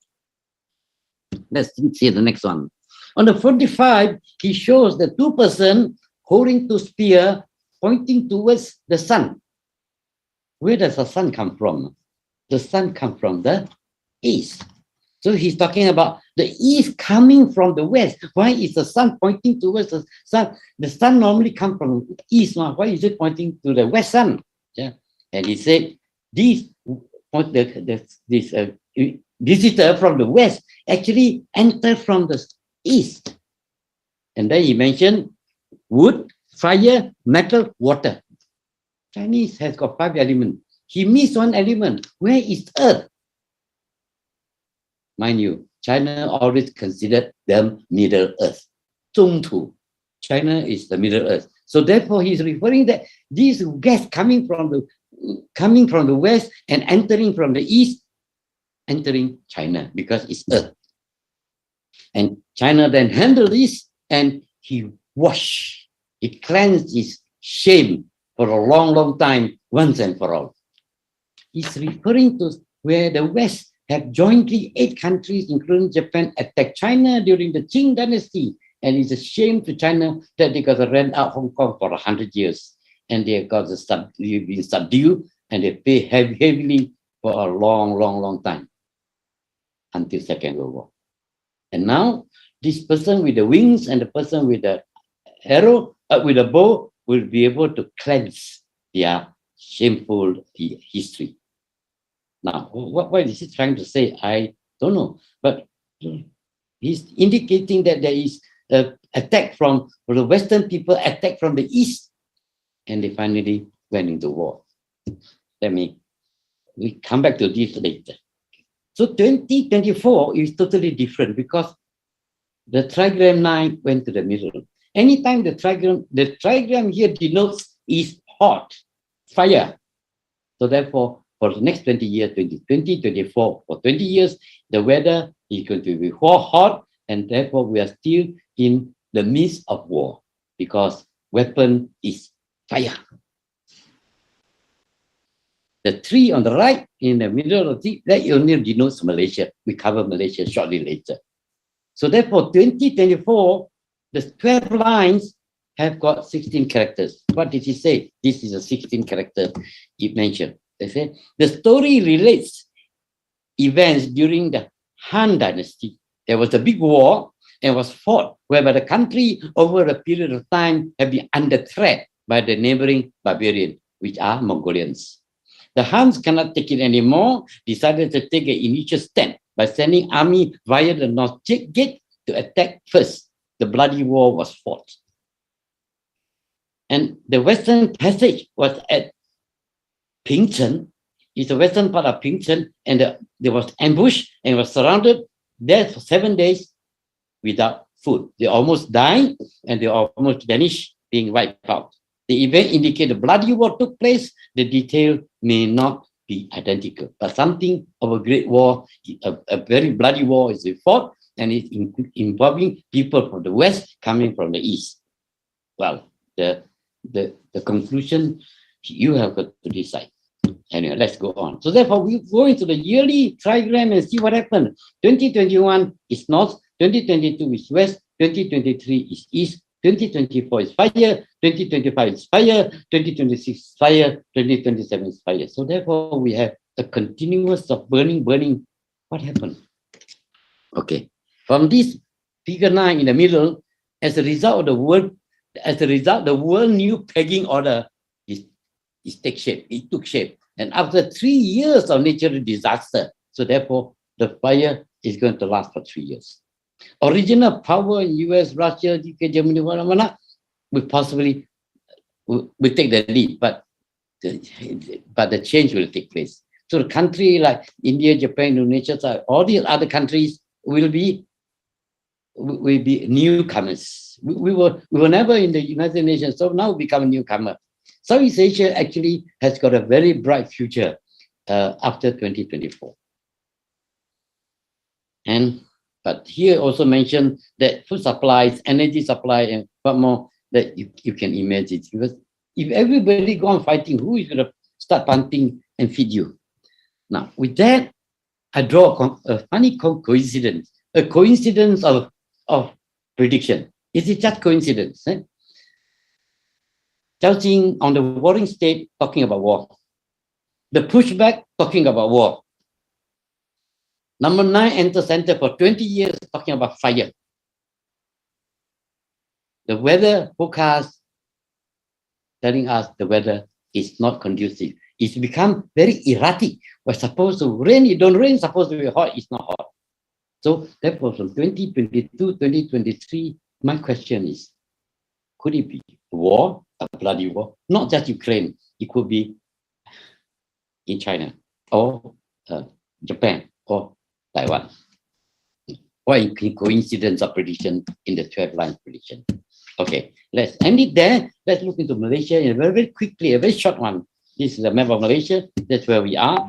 Let's see the next one. On the 45, he shows the two person holding two spear pointing towards the sun. Where does the sun come from? The sun comes from the east. So he's talking about the east coming from the west. Why is the sun pointing towards the sun? The sun normally comes from the east. Why is it pointing to the west sun? Yeah. And he said, this visitor from the west actually entered from the east. And then he mentioned wood, fire, metal, water. Chinese has got 5 elements. He missed one element. Where is earth? Mind you, China always considered them Middle Earth. 中土. China is the Middle Earth. So therefore, he's referring that these guests coming from the west and entering from the east, entering China because it's earth. And China then handled this and he washed, he cleansed his shame for a long, long time, once and for all. He's referring to where the West have jointly 8 countries, including Japan, attacked China during the Qing dynasty. And it's a shame to China that they got to rent out Hong Kong for 100 years. And they got been subdued and they pay heavily for a long, long, long time until Second World War. And now this person with the wings and the person with the arrow, with a bow, will be able to cleanse their shameful history. Now, what is he trying to say? I don't know. But he's indicating that there is an attack from the Western people, attack from the East, and they finally went into war. We come back to this later. So 2024 is totally different because the trigram 9 went to the middle. Anytime the trigram here denotes is hot, fire. So therefore, for the next 20 years, 2020, 24, for 20 years, the weather is going to be hot, and therefore we are still in the midst of war because weapon is fire. The tree on the right, in the middle of the tree, that only denotes Malaysia. We cover Malaysia shortly later. So therefore, 2024, the 12 lines have got 16 characters. What did he say? This is a 16 character he mentioned. They said the story relates events during the Han Dynasty. There was a big war and was fought whereby the country over a period of time had been under threat by the neighboring barbarians, which are Mongolians. The Huns cannot take it anymore, decided to take an initial step by sending army via the North Gate to attack first. The bloody war was fought. And the Western Passage was at Pingchen. It's the western part of Pingchen, and there was ambush and was surrounded there for 7 days without food. They almost died and they almost vanished, being wiped out. The event indicated a bloody war took place. The detail may not be identical, but something of a great war, a very bloody war is fought, and it's involving people from the west coming from the east. Well, the conclusion you have got to decide. Anyway, let's go on. So therefore, we go into the yearly trigram and see what happened. 2021 is north, 2022 is west, 2023 is east, 2024 is fire, 2025 is fire, 2026 is fire, 2027 is fire. So therefore, we have a continuous of burning. What happened? Okay. From this figure 9 in the middle, as a result of the world new pegging order it took shape. And after 3 years of natural disaster, so therefore, the fire is going to last for 3 years. Original power in US, Russia, UK, Germany, whatever, will possibly will take the lead, but the change will take place. So the country like India, Japan, Indonesia, all these other countries will be newcomers. We were never in the United Nations, so now we become a newcomer. Southeast Asia actually has got a very bright future after 2024. But here also mentioned that food supplies, energy supply, and what more that you can imagine. Because if everybody go on fighting, who is going to start planting and feed you? Now, with that, I draw a funny coincidence, a coincidence of prediction. Is it just coincidence? Eh? Zhao Jing on the warring state talking about war. The pushback talking about war. Number 9 enter center for 20 years talking about fire. The weather forecast telling us the weather is not conducive. It's become very erratic. We're supposed to rain, it don't rain, supposed to be hot, it's not hot. So therefore from 2022, 2023, my question is, could it be war, a bloody war? Not just Ukraine, it could be in China or Japan or Taiwan. What a coincidence of prediction in the 12 line prediction. Okay, let's end it there. Let's look into Malaysia in a very, very quickly, a very short one. This is a map of Malaysia. That's where we are.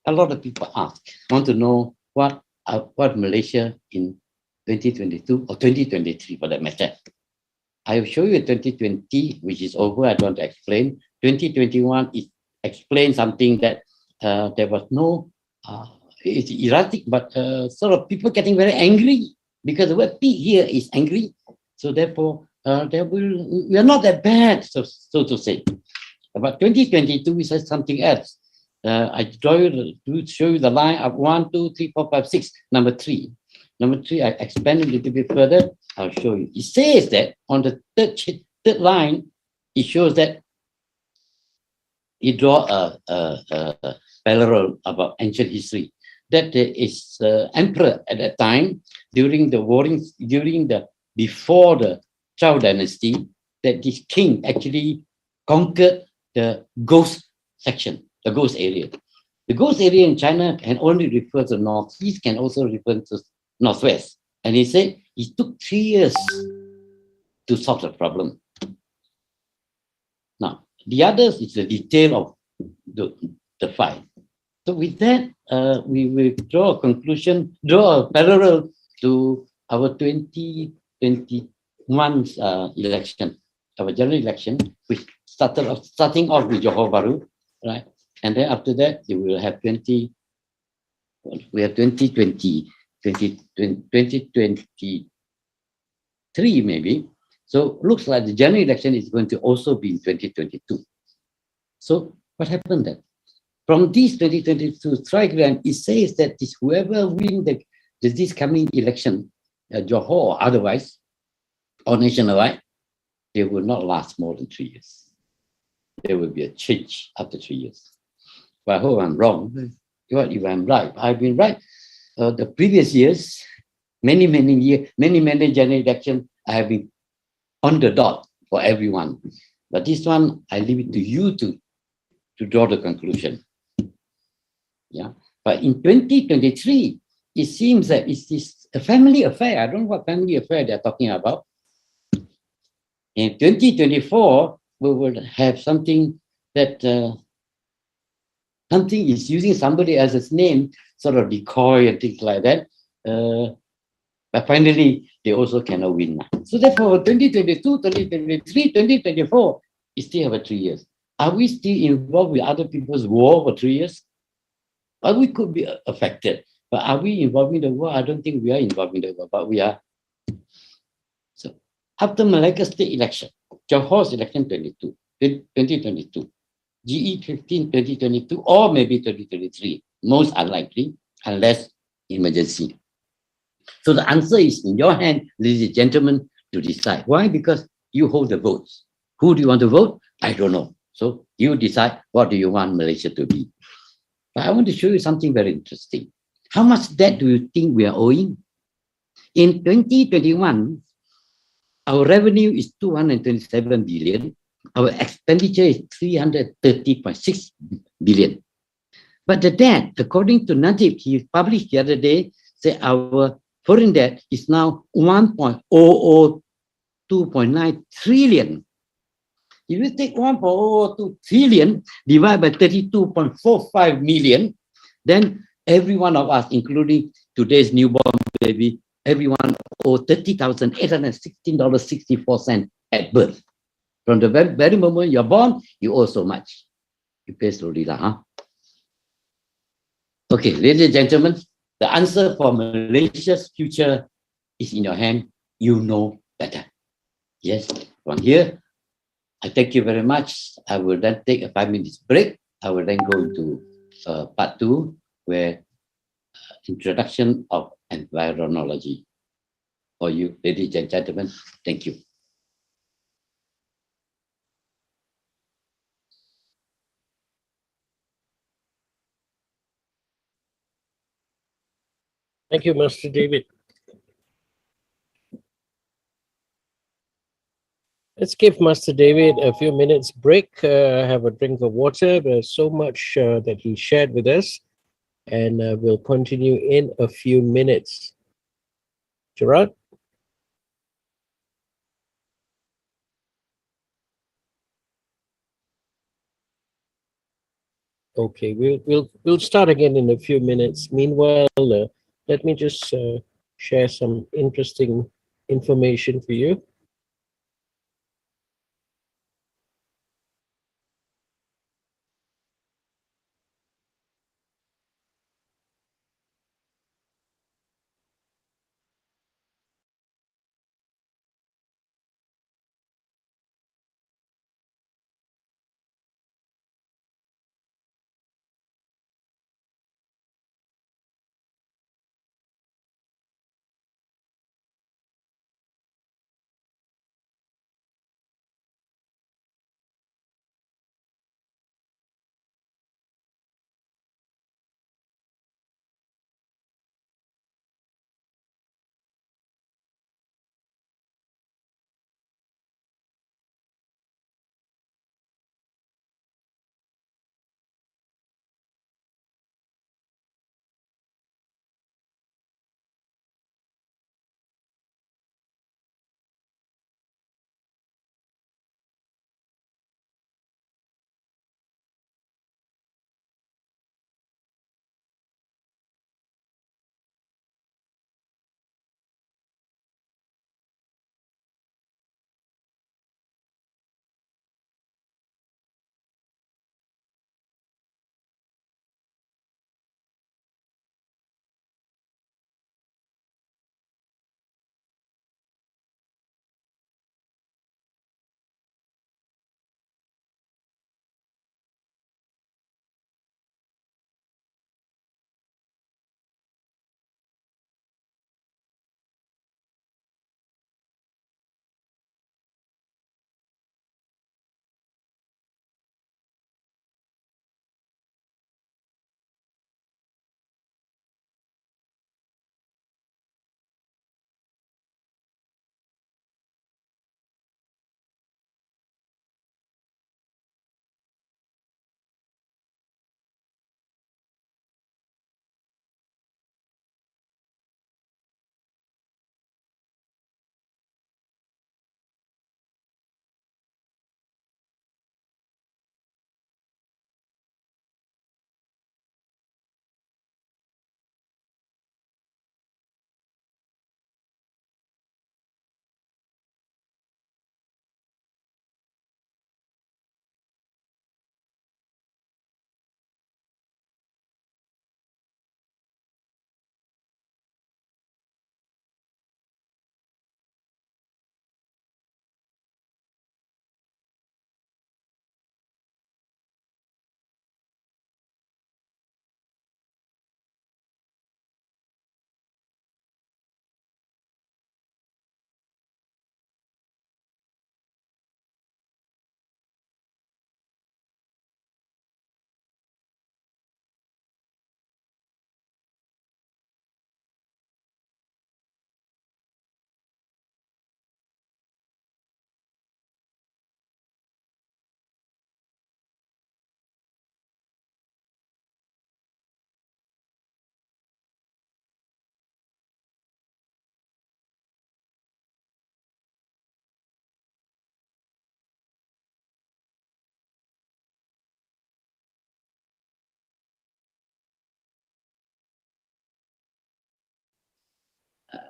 A lot of people ask, want to know what Malaysia in 2022 or 2023 for that matter. I will show you 2020, which is over. I don't want to explain. 2021 is explain something that there was no, it's erratic, but sort of people getting very angry because the word P here is angry. So therefore, we are not that bad, so to say. But 2022, we said something else. I show you the line of 1, 2, 3, 4, 5, 6. Number 3. Number 3, I expand a little bit further. I'll show you. It says that on the third line, it shows that you draw a parallel about ancient history. That there is emperor at that time during the warring, before the Zhao dynasty, that this king actually conquered the ghost section, the ghost area. The ghost area in China can only refer to northeast, can also refer to northwest. And he said it took 3 years to solve the problem. Now, the others is the detail of the fight. So with that, we will draw a conclusion, draw a parallel to our 2021 election, our general election, which starting off with Johor Bahru, right? And then after that, we will have 2023 maybe. So looks like the general election is going to also be in 2022. So what happened then? From this 2022 trigram, it says that whoever wins this coming election, Johor or otherwise, or nationwide, they will not last more than 3 years. There will be a change after 3 years. But I hope I'm wrong. What if I'm right? I've been right. The previous years, many general elections, I have been on the dot for everyone. But this one, I leave it to you to draw the conclusion. Yeah. But in 2023, it seems that it's a family affair. I don't know what family affair they're talking about. In 2024, we will have something that something is using somebody else's name, sort of decoy and things like that. But finally, they also cannot win. So therefore, 2022, 2023, 2024, we still have 3 years. Are we still involved with other people's war for 3 years? Well, we could be affected. But are we involved in the war? I don't think we are involved in the war, but we are. So after Malacca state election, Johor's election 2022, GE 15, 2022, or maybe 2023, most unlikely, unless emergency. So the answer is in your hand, ladies and gentlemen, to decide. Why? Because you hold the votes. Who do you want to vote? I don't know. So you decide what do you want Malaysia to be. But I want to show you something very interesting. How much debt do you think we are owing? In 2021, our revenue is 227 billion. Our expenditure is 330.6 billion. But the debt, according to Najib, he published the other day, say our foreign debt is now 1.002.9 trillion. If you take 1.002 trillion divided by 32.45 million, then every one of us, including today's newborn baby, everyone owe $30,816.64 at birth. From the very moment you're born, you owe so much. You pay slowly, huh? Okay, ladies and gentlemen, the answer for Malaysia's future is in your hand. You know better. Yes, from here, I thank you very much. I will then take a 5 minutes break. I will then go into part 2, where introduction of environology. For you, ladies and gentlemen, thank you. Thank you, Master David. Let's give Master David a few minutes break, have a drink of water. There's so much that he shared with us, and we'll continue in a few minutes. Gerard? Okay, we'll start again in a few minutes. Meanwhile, let me just share some interesting information for you.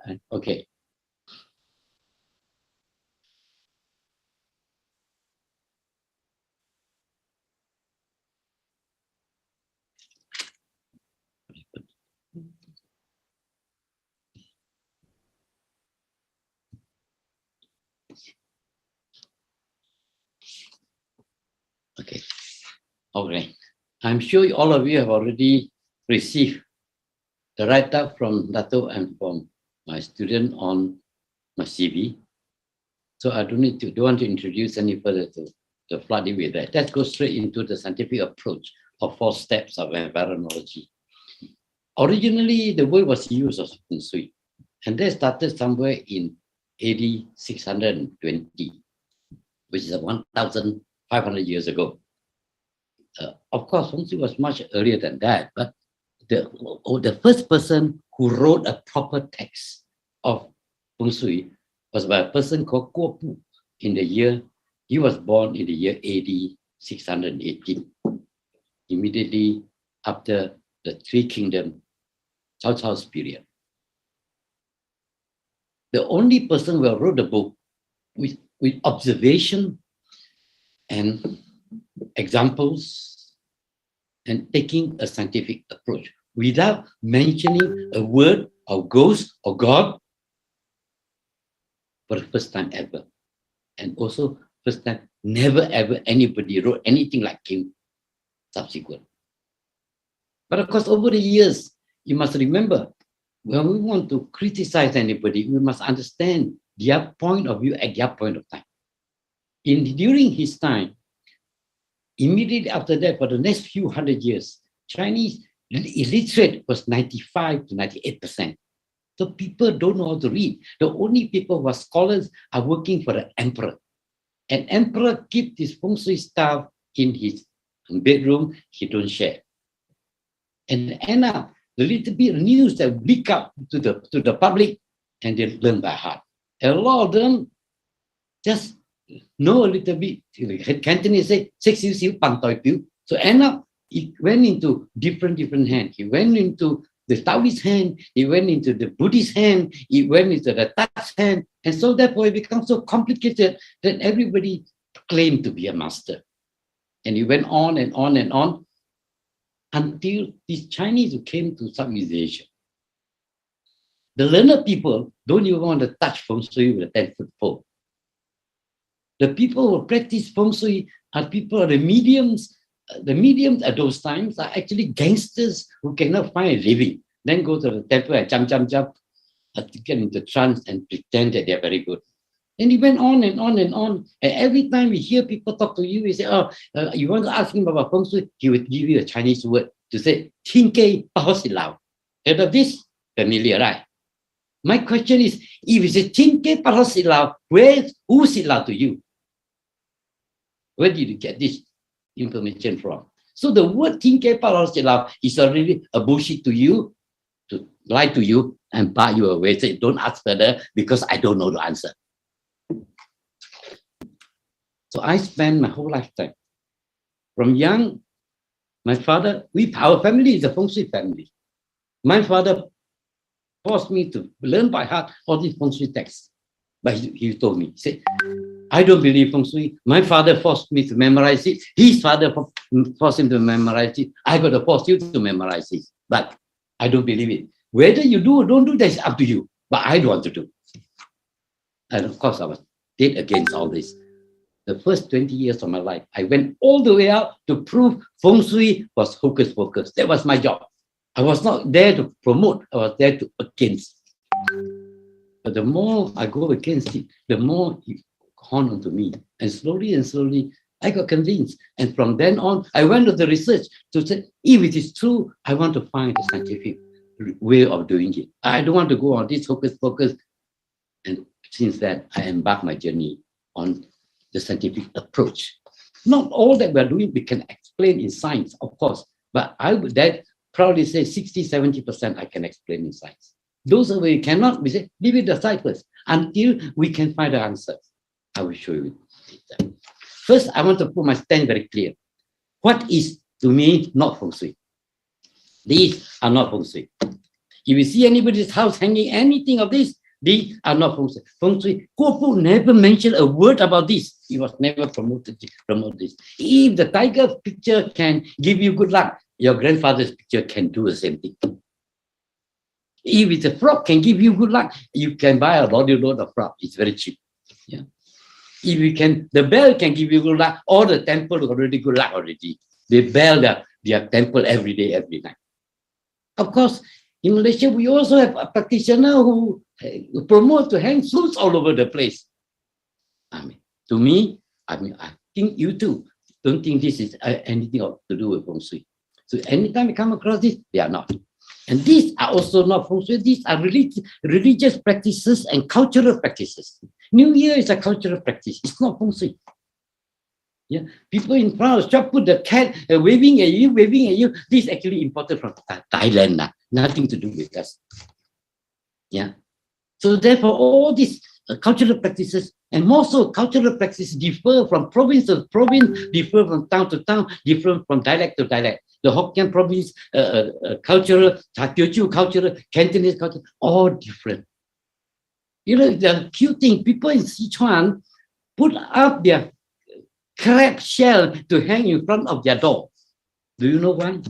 Okay. Okay. Okay. I'm sure all of you have already received the write-up from Dato and from my student on my CV. So I don't want to introduce any further to flood it with that. Let's go straight into the scientific approach of 4 steps of environology. Originally, the word was used as Feng Shui, and that started somewhere in AD 620, which is 1,500 years ago. Of course, Feng Shui was much earlier than that, but the first person who wrote a proper text of Feng Shui was by a person called Guo Bu he was born in the year AD 618, immediately after the Three Kingdom Cao Cao's period. The only person who wrote the book with observation and examples and taking a scientific approach without mentioning a word of ghost or God for the first time ever. And also first time never ever anybody wrote anything like him subsequent. But of course, over the years, you must remember, when we want to criticize anybody, we must understand their point of view at their point of time. During his time, immediately after that, for the next few hundred years, Chinese illiterate was 95 to 98%. So people don't know how to read. The only people who are scholars are working for the emperor. An emperor keeps his Feng Shui stuff in his bedroom, he don't share. And end up, the little bit of news that leak out to the public, and they learn by heart. And a lot of them just know a little bit. Cantonese say, so end up, it went into different hands. He went into the Taoist hand, it went into the Buddhist hand, it went into the Dutch hand, and so therefore it becomes so complicated that everybody claimed to be a master. And it went on and on and on until these Chinese who came to Southeast Asia. The learned people don't even want to touch Feng Shui with a 10-foot pole. The people who practice Feng Shui are people, the mediums. The mediums at those times are actually gangsters who cannot find a living. Then go to the temple and jump, get into trance and pretend that they're very good. And it went on and on and on. And every time we hear people talk to you, we say, you want to ask him about Feng Shui, he will give you a Chinese word to say, Tin Kei Bao Si Lao. Heard of this? Familiar, right? My question is, if you say Tin Kei Bao Si Lao, who Si Lao to you? Where did you get this information from? So the word Tin Kei Bao Si Lao is already a bullshit to you, to lie to you and bar you away. Say, don't ask further because I don't know the answer. So I spent my whole lifetime. From young, my father, our family is a Feng Shui family. My father forced me to learn by heart all these Feng Shui texts. But he told me, he said, I don't believe Feng Shui. My father forced me to memorize it. His father forced him to memorize it. I got to force you to memorize it. But I don't believe it. Whether you do or don't do, that's up to you. But I don't want to do. And of course, I was dead against all this. The first 20 years of my life, I went all the way out to prove Feng Shui was hocus pocus. That was my job. I was not there to promote. I was there to against. But the more I go against it, the more it horned onto me. And slowly, I got convinced. And from then on, I went to the research to say, if it is true, I want to find a scientific way of doing it. I don't want to go on this hocus pocus. And since that, I embarked my journey on the scientific approach. Not all that we're doing, we can explain in science, of course. But I would proudly say 60-70% I can explain in science. Those of you cannot, we say, leave it aside first until we can find the answers. I will show you. First, I want to put my stand very clear. What is, to me, not Feng Shui? These are not Feng Shui. If you see anybody's house hanging anything of this, These are not Feng Shui. Feng Shui, Koh never mentioned a word about this. He was never promoted promote this. If the tiger picture can give you good luck, your grandfather's picture can do the same thing. If it's a frog can give you good luck, you can buy a body load of frog. It's very cheap. Yeah. If you can, the bell can give you good luck. All the temple already good luck already. They bell their temple every day, every night. Of course, in Malaysia, we also have a practitioner who promote to hang fruits all over the place. I mean, to me, I think you too don't think this is anything to do with Feng Shui. So anytime you come across this, they are not. And these are also not Feng Shui. These are religious practices and cultural practices. New Year is a cultural practice. It's not Feng Shui. Yeah, people in front of the shop put the cat waving at you, waving at you. This is actually imported from Thailand. Nothing to do with us. Yeah. So therefore, all these cultural practices, and more so cultural practices, differ from province to province, differ from town to town, differ from dialect to dialect. The Hokkien province, cultural, Teochew cultural, Cantonese culture, all different. You know, the cute thing, people in Sichuan put up their crab shell to hang in front of their door. Do you know why?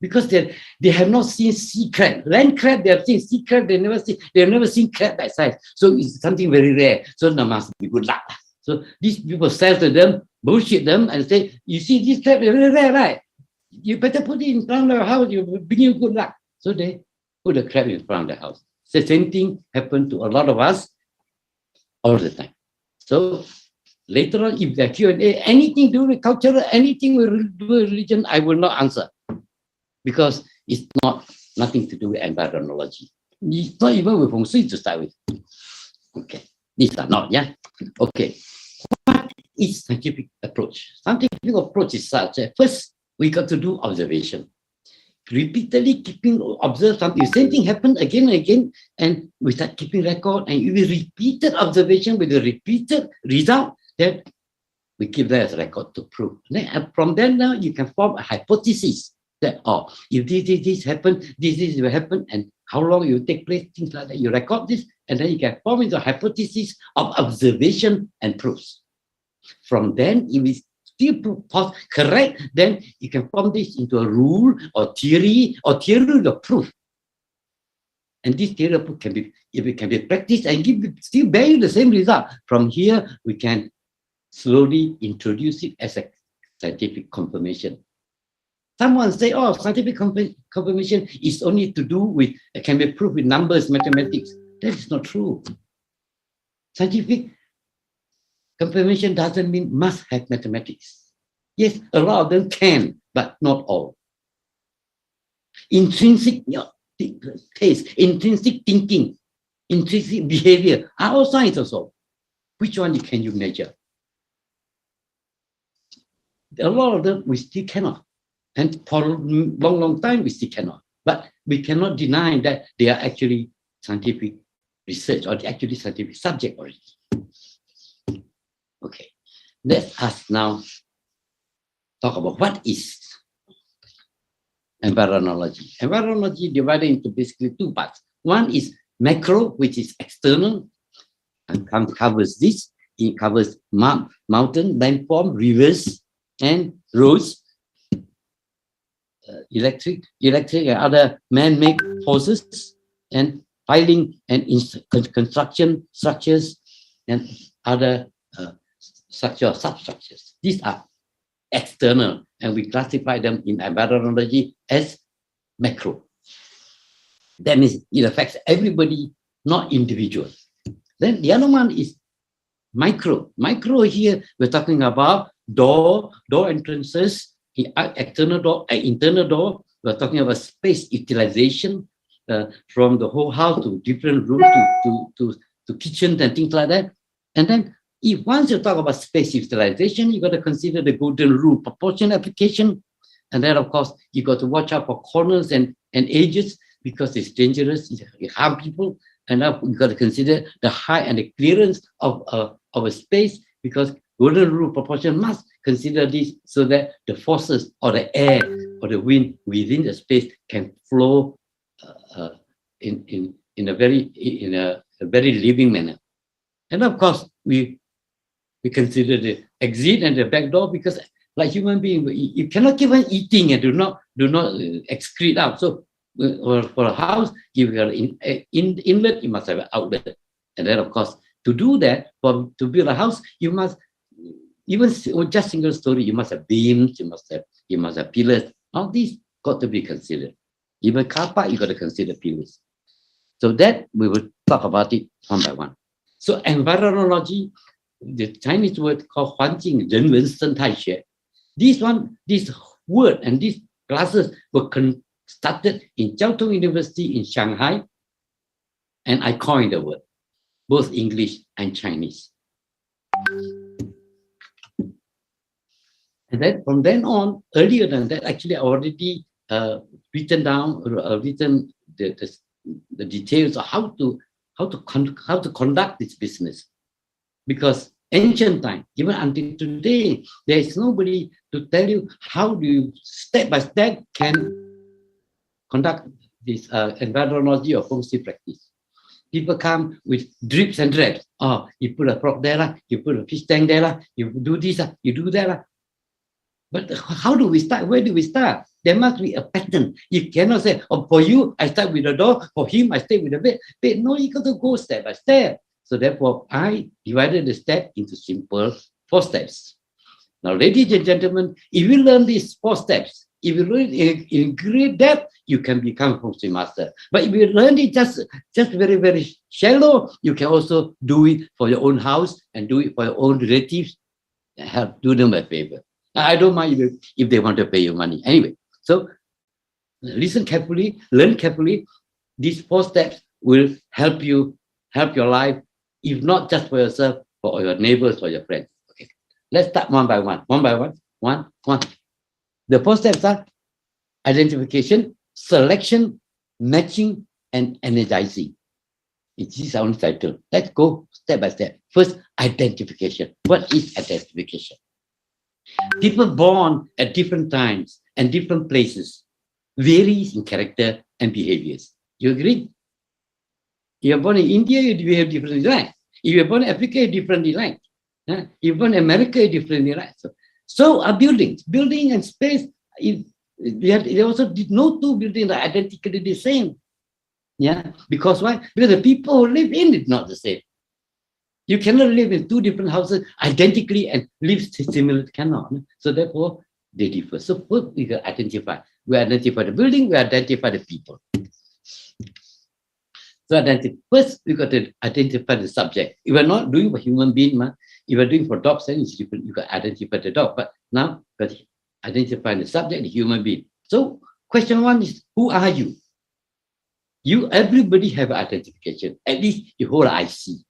Because they have not seen sea crab. Land crab, they have seen. Sea crab, they have never seen crab that size. So it's something very rare. So there must be good luck. So these people sell to them, bullshit them, and say, you see, this crab is very rare, right? You better put it in front of your house, you will bring you good luck. So they put the crab in front of the house. The same thing happened to a lot of us all the time. So later on, if the Q&A, anything to do with culture, anything with religion, I will not answer. Because it's nothing to do with environology. It's not even with Feng Shui to start with. Okay, these are not, yeah? Okay, what is scientific approach? Scientific approach is such that first, we got to do observation. Repeatedly observe something. The same thing happened again and again, and we start keeping record, and if we repeated observation with a repeated result, then we keep that as record to prove. Then from then now, you can form a hypothesis that, oh, if this happened, this will happen, and how long it will take place, things like that. You record this, and then you can form into a hypothesis of observation and proofs. From then, if it's still correct, then you can form this into a rule or theory of proof. And this theory of proof can be, if it can be practiced and still bear you the same result. From here, we can slowly introduce it as a scientific confirmation. Someone say, oh, scientific confirmation is only to do with, can be proved with numbers, mathematics. That is not true. Scientific confirmation doesn't mean must have mathematics. Yes, a lot of them can, but not all. Intrinsic taste, intrinsic thinking, intrinsic behavior are all science also. Which one can you measure? A lot of them we still cannot. And for a long time, we still cannot. But we cannot deny that they are actually scientific research or actually scientific subject already. Okay, let us now talk about what is environology. Environology divided into basically two parts. One is macro, which is external, and covers this. It covers mountain, landform, rivers, and roads, electric and other man-made forces, and piling and construction structures, and other substructures. These are external, and we classify them in environology as macro. That means it affects everybody, not individuals. Then the other one is micro. Micro here, we're talking about door entrances, external door, internal door. We're talking about space utilization from the whole house to different rooms to kitchens and things like that. And then if once you talk about space utilization, you got to consider the golden rule proportion application. And then, of course, you got to watch out for corners and edges because it's dangerous, it harm people. And now you got to consider the height and the clearance of a space because golden rule proportion must consider this so that the forces or the air or the wind within the space can flow in a very living manner. And of course, we consider the exit and the back door because, like human being, you cannot keep on eating and do not excrete out. So, for a house, if you are in inlet, you must have an outlet. And then, of course, to do that, to build a house, you must even just single story. You must have beams. You must have pillars. All these got to be considered. Even car park, you got to consider pillars. So that we will talk about it one by one. So environology, the Chinese word called 环境人文生态学. This word and these classes were started in Jiao Tong University in Shanghai, and I coined the word, both English and Chinese. And then from then on, earlier than that, actually I already written the details of how to conduct this business. Because ancient time, even until today, there is nobody to tell you how do you step by step can conduct this environology or Feng Shui practice. People come with drips and drabs. Oh, you put a frog there, you put a fish tank there, you do this, you do that. But how do we start? Where do we start? There must be a pattern. You cannot say, oh, for you, I start with the door. For him, I stay with the bed. No, you got to go step by step. So therefore, I divided the step into simple 4 steps. Now, ladies and gentlemen, if you learn these 4 steps, if you learn in great depth, you can become a Feng Shui master. But if you learn it just very, very shallow, you can also do it for your own house and do it for your own relatives. Help do them a favor. I don't mind if they want to pay you money. Anyway, so listen carefully, learn carefully. These 4 steps will help your life, if not just for yourself, for your neighbors, or your friends. Okay, let's start one by one. One. The 4 steps are identification, selection, matching, and energizing. It is our title. Let's go step by step. First, identification. What is identification? People born at different times and different places varies in character and behaviors. You agree? You're born in India, you behave differently. If you're born in Africa, you're differently. If you're born in America, you're differently. So are buildings. Building and space, they also did no 2 buildings are identically the same. Yeah, because why? Because the people who live in it not the same. You cannot live in 2 different houses identically and live similar. Cannot. So therefore, they differ. So first we can identify. We identify the building. We identify the people. So first we got to identify the subject. If we're not doing for human being, if we're doing for dogs, then it's different. You can identify the dog. But now we got to identify the subject, the human being. So question 1 is, who are you? Everybody have identification. At least you hold an IC.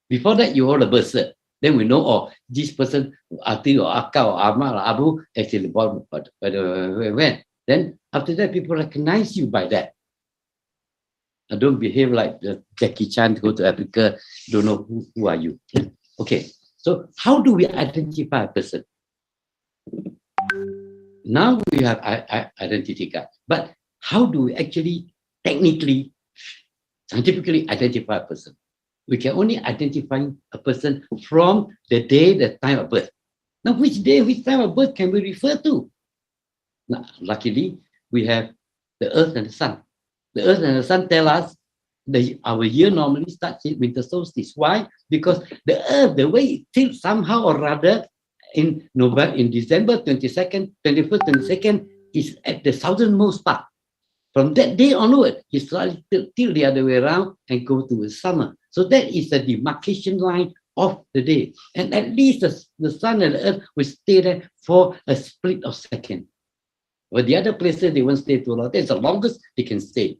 Before that, you hold a birth cert. Then we know, oh, this person, Ati or Akka or Ahmad or Abu, actually born by when. Then after that, people recognize you by that. Now, don't behave like the Jackie Chan to go to Africa, don't know who are you. Okay, so how do we identify a person? Now we have identity card. But how do we actually technically, scientifically identify a person? We can only identify a person from the day, the time of birth. Now, which day, which time of birth can we refer to? Now, luckily, we have the earth and the sun. The earth and the sun tell us our year normally starts in winter solstice. Why? Because the earth, the way it tilts somehow or rather in December 22nd, 21st, 22nd is at the southernmost part. From that day onward, it slightly tilt the other way around and go to the summer. So that is the demarcation line of the day. And at least the sun and the earth will stay there for a split of second. But the other places, they won't stay too long. That's the longest they can stay.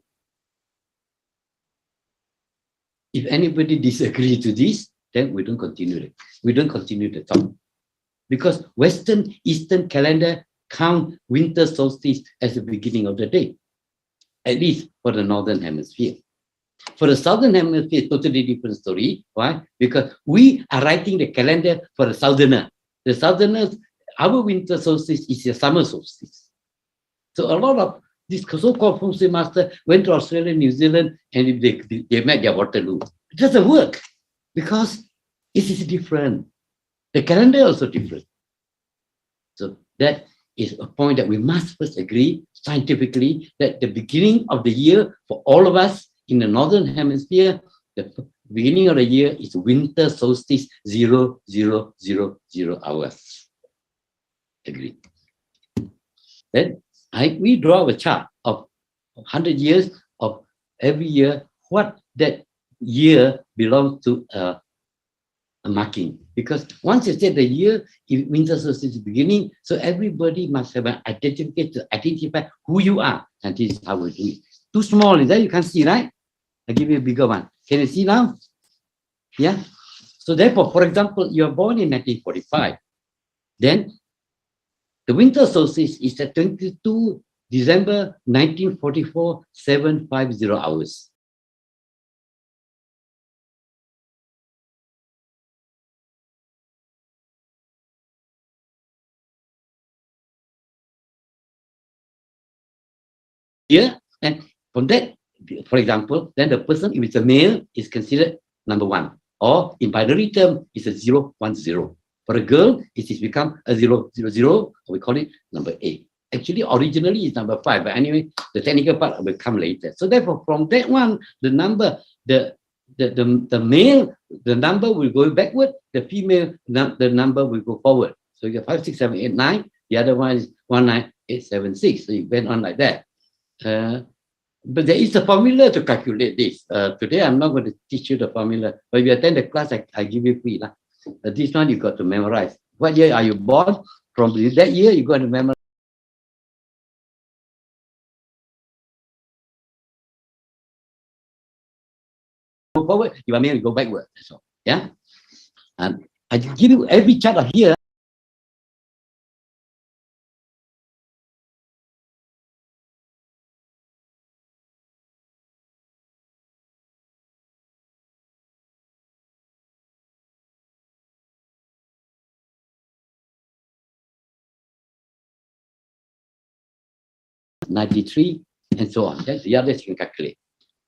If anybody disagrees to this, then we don't continue it. We don't continue the talk. Because Western, Eastern calendar count winter solstice as the beginning of the day. At least for the Northern Hemisphere. For the Southern Hemisphere, totally different story. Why? Because we are writing the calendar for the Southerner. The Southerners, our winter solstice is the summer solstice. So a lot of these so-called Feng Shui masters went to Australia, New Zealand, and they met their Waterloo. It doesn't work because it is different. The calendar also different. So that is a point that we must first agree scientifically that the beginning of the year for all of us in the northern hemisphere, the beginning of the year is winter solstice 0000 hours. Agree. Then we draw a chart of 100 years of every year, what that year belongs to a marking. Because once you say the year, winter solstice is beginning, so everybody must have an identification to identify who you are. And this is how we do it. Too small, is that? You can't see, right? I'll give you a bigger one. Can you see now? Yeah. So therefore, for example, you're born in 1945. Then the winter solstice is at 22 December 1944, 750 hours. Yeah, and from that, for example, then the person, if it's a male, is considered number 1, or in binary term, it's a 0, 1, 0. For a girl, it has become a 0, 0, 0, or we call it number 8. Actually, originally it's number 5, but anyway, the technical part will come later. So therefore, from that one, the number, the male, the number will go backward, the female, the number will go forward. So you get 5, 6, 7, 8, 9. The other one is 1, 9, 8, 7, 6. So you went on like that. But there is a formula to calculate this. Today, I'm not going to teach you the formula. But if you attend the class, I give you free. This one you got to memorize. What year are you born? From that year, you got to memorize. Go forward, you are male, you go backward. So, yeah. And I give you every chart of here. '93 and so on. That's the others you can calculate.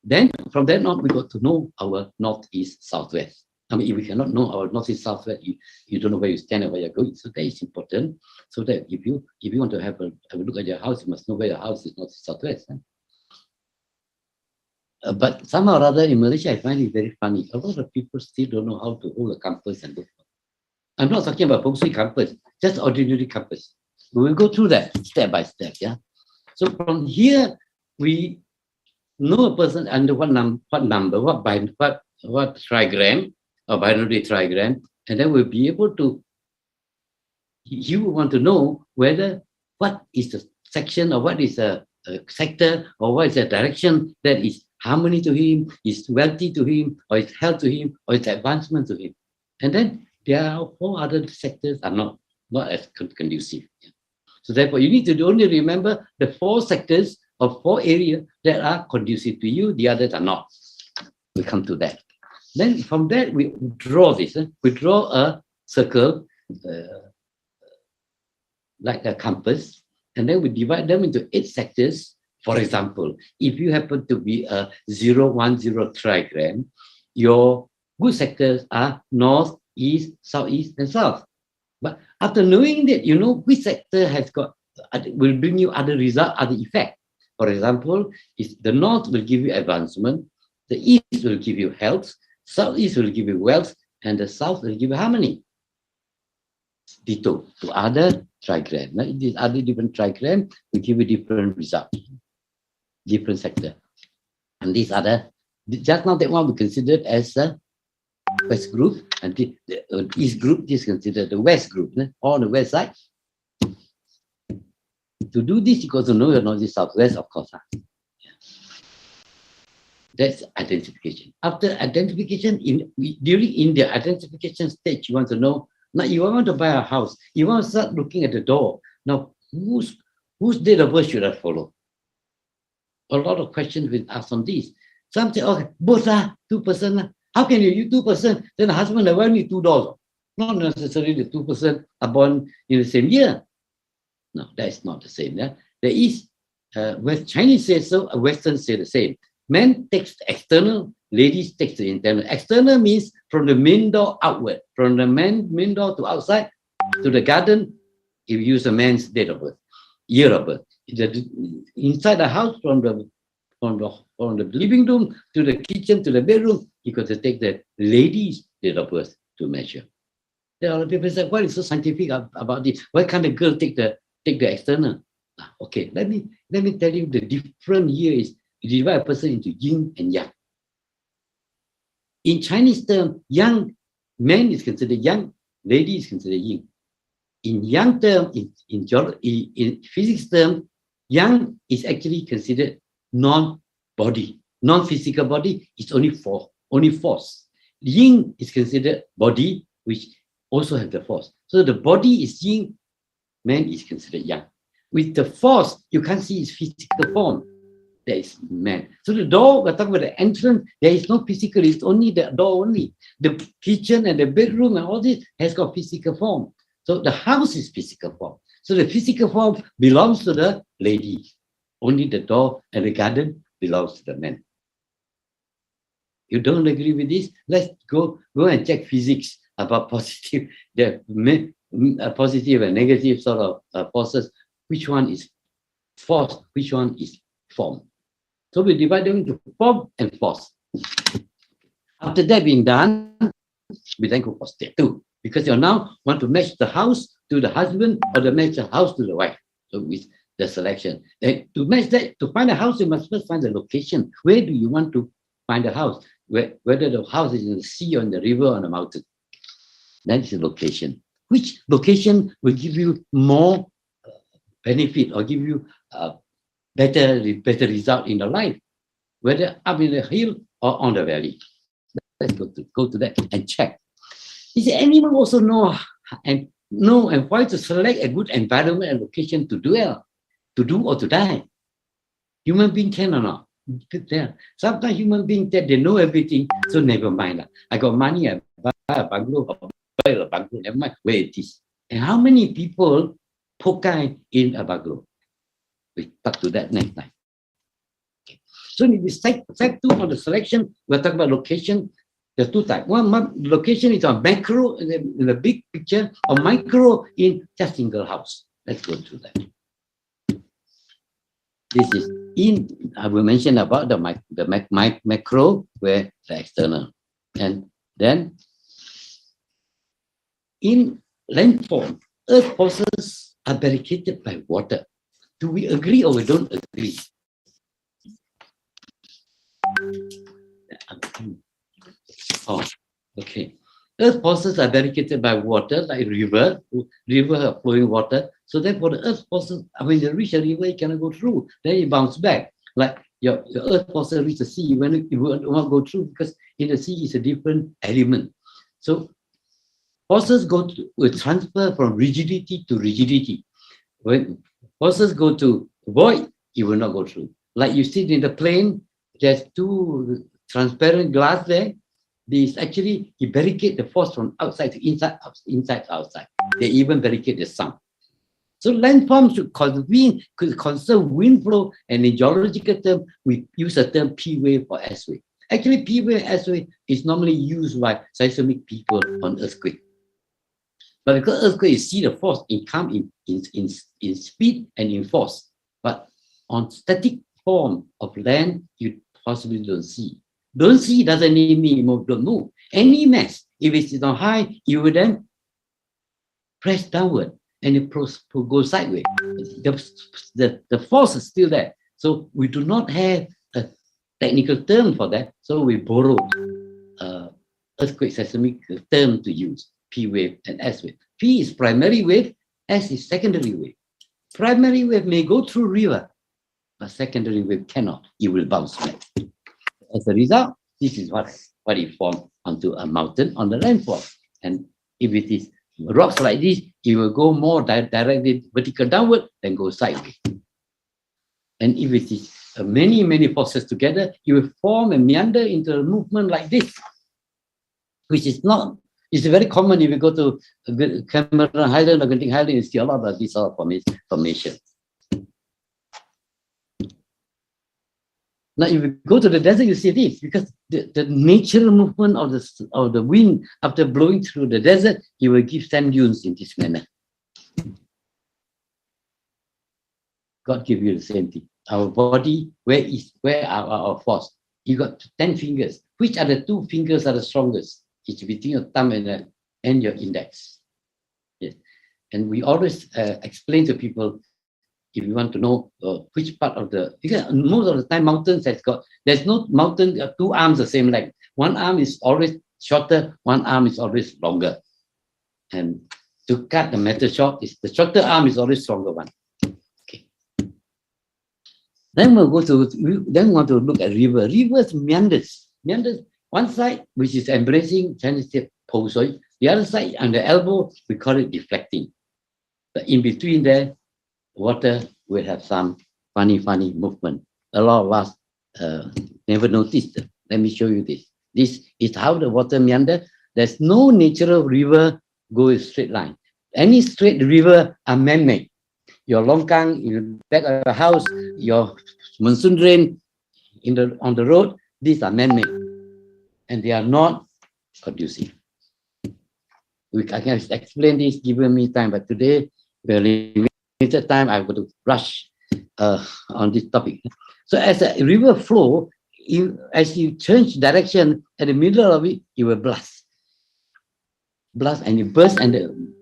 Then from then on, we got to know our northeast, southwest. I mean, if we cannot know our northeast, southwest, you don't know where you stand and where you're going. So that is important. So that if you want to have a look at your house, you must know where your house is, northeast, southwest. But somehow or other in Malaysia, I find it very funny. A lot of people still don't know how to hold a compass and look. I'm not talking about Feng Shui compass, just ordinary compass. We will go through that step by step. Yeah. So from here, we know a person under what number, what trigram or binary trigram, and then we'll be able to. You want to know whether what is the section or what is a sector or what is a direction that is harmony to him, is wealthy to him, or is health to him, or is advancement to him. And then there are 4 other sectors are not as conducive. So therefore, you need to only remember the 4 sectors or 4 areas that are conducive to you, the others are not. We come to that. Then from that, we draw this. We draw a circle like a compass, and then we divide them into 8 sectors. For example, if you happen to be a 010 trigram, your good sectors are north, east, southeast, and south. But after knowing that, you know which sector will bring you other result, other effect. For example, the north will give you advancement, the east will give you health, southeast will give you wealth, and the south will give you harmony. Ditto to other trigram. Now, these other different trigram will give you different results, different sector. And these other, just now that one we considered as a west group, and the east group is considered the west group, on the west side. To do this, you got to know your northeast, southwest, of course. That's identification. After identification, during the identification stage, you want to know. Now, you want to buy a house. You want to start looking at the door. Now, whose date of birth should I follow? A lot of questions will ask on this. Some say, okay, both are 2%. How can you 2%? Then the husband and wife need 2 doors. Not necessarily the 2% are born in the same year. No, that is not the same. Yeah? There is, when Chinese say so, Western say the same. Man takes the external, ladies takes the internal. External means from the main door outward, from the main door to outside to the garden. If you use a man's date of birth, year of birth. Inside the house, from the living room to the kitchen to the bedroom, you got to take the lady's date of birth to measure. There are people say, "What is so scientific about this? Why can't the girl take the external?" Okay, let me tell you the different here is you divide a person into yin and yang. In Chinese term, young man is considered yang, lady is considered yin. In yang term, in physics term, yang is actually considered non-body, non-physical body. It's only force. Yin is considered body, which also have the force. So the body is yin, man is considered yang. With the force, you can't see its physical form. There is man. So the door, we're talking about the entrance, there is no physical, it's only the door only. The kitchen and the bedroom and all this has got physical form. So the house is physical form. So the physical form belongs to the lady. Only the door and the garden belongs to the man. You don't agree with this? Let's go and check physics about positive, positive and negative sort of forces. Which one is force? Which one is form? So we divide them into form and force. After that being done, we then go for step 2. Because you now want to match the house to the husband or to match the house to the wife. So with the selection. Then to match that, to find a house, you must first find the location. Where do you want to find a house? Whether the house is in the sea or in the river or on the mountain. That is the location. Which location will give you more benefit or give you a better result in your life? Whether up in the hill or on the valley. Let's go to that and check. Is anyone also know and why to select a good environment and location to dwell, to do or to die? Human being can or not? Sometimes human beings that they know everything, so never mind. I got money, I buy a bungalow, never mind where it is. And how many people pokai in a bungalow? We talk to that next time. Okay. So if we step 2 on the selection, we're talking about location. There's 2 types. One location is on macro in the big picture, or micro in just single house. Let's go through that. This is I will mention about the macro, where the external. And then in landform, earth forces are barricaded by water. Do we agree or we don't agree? Oh, okay. Earth forces are barricaded by water, like river have flowing water. So therefore, the earth forces, when they reach a river, you cannot go through. Then you bounce back. Like your earth forces reach the sea, when you will not go through, because in the sea is a different element. So forces will transfer from rigidity to rigidity. When forces go to void, you will not go through. Like you sit in the plane, there's 2 transparent glass there. This actually, you barricade the force from outside to inside, inside to outside. They even barricade the sun. So landforms should conserve wind flow, and in geological term, we use the term P wave or S wave. Actually, P wave, S wave is normally used by seismic people on earthquake. But because earthquake, you see the force come in speed and in force. But on static form of land, you possibly don't see. Don't see doesn't mean you don't move. Any mass, if it is on high, you will then press downward and it go sideways. The force is still there. So we do not have a technical term for that. So we borrow earthquake seismic term to use, P wave and S wave. P is primary wave, S is secondary wave. Primary wave may go through river, but secondary wave cannot. It will bounce back. As a result, this is what it formed onto a mountain on the landform. And if it is rocks like this, it will go more directly vertical downward than go sideways. And if it is many forces together, it will form and meander into a movement like this, which is not, it's very common if you go to Cameron Highland or Genting Highland, you see a lot of this sort of formation. Now, if you go to the desert, you see this because the natural movement of the wind after blowing through the desert, it will give sand dunes in this manner. God give you the same thing. Our body, where are our force? You got 10 fingers. Which are the 2 fingers are the strongest? It's between your thumb and your index. Yes. And we always explain to people, if you want to know which part of because most of the time mountains there's no mountain, 2 arms the same length. One arm is always shorter, one arm is always longer. And to cut the metal short, the shorter arm is always stronger one. Okay. Then we want to look at river. Rivers meanders. One side, which is embracing Chinese Feng Shui. The other side, on the elbow, we call it deflecting. But in between there, water will have some funny movement. A lot of us never noticed it. Let me show you this. This is how the water meander. There's no natural river go in straight line. Any straight river are man-made. Your longkang in the back of your house, your monsoon drain on the road, these are man-made. And they are not conducive. I can explain this, given me time, but today, we're limited time, I'm going to rush on this topic. So as a river flow, as you change direction, at the middle of it, you will blast and you burst and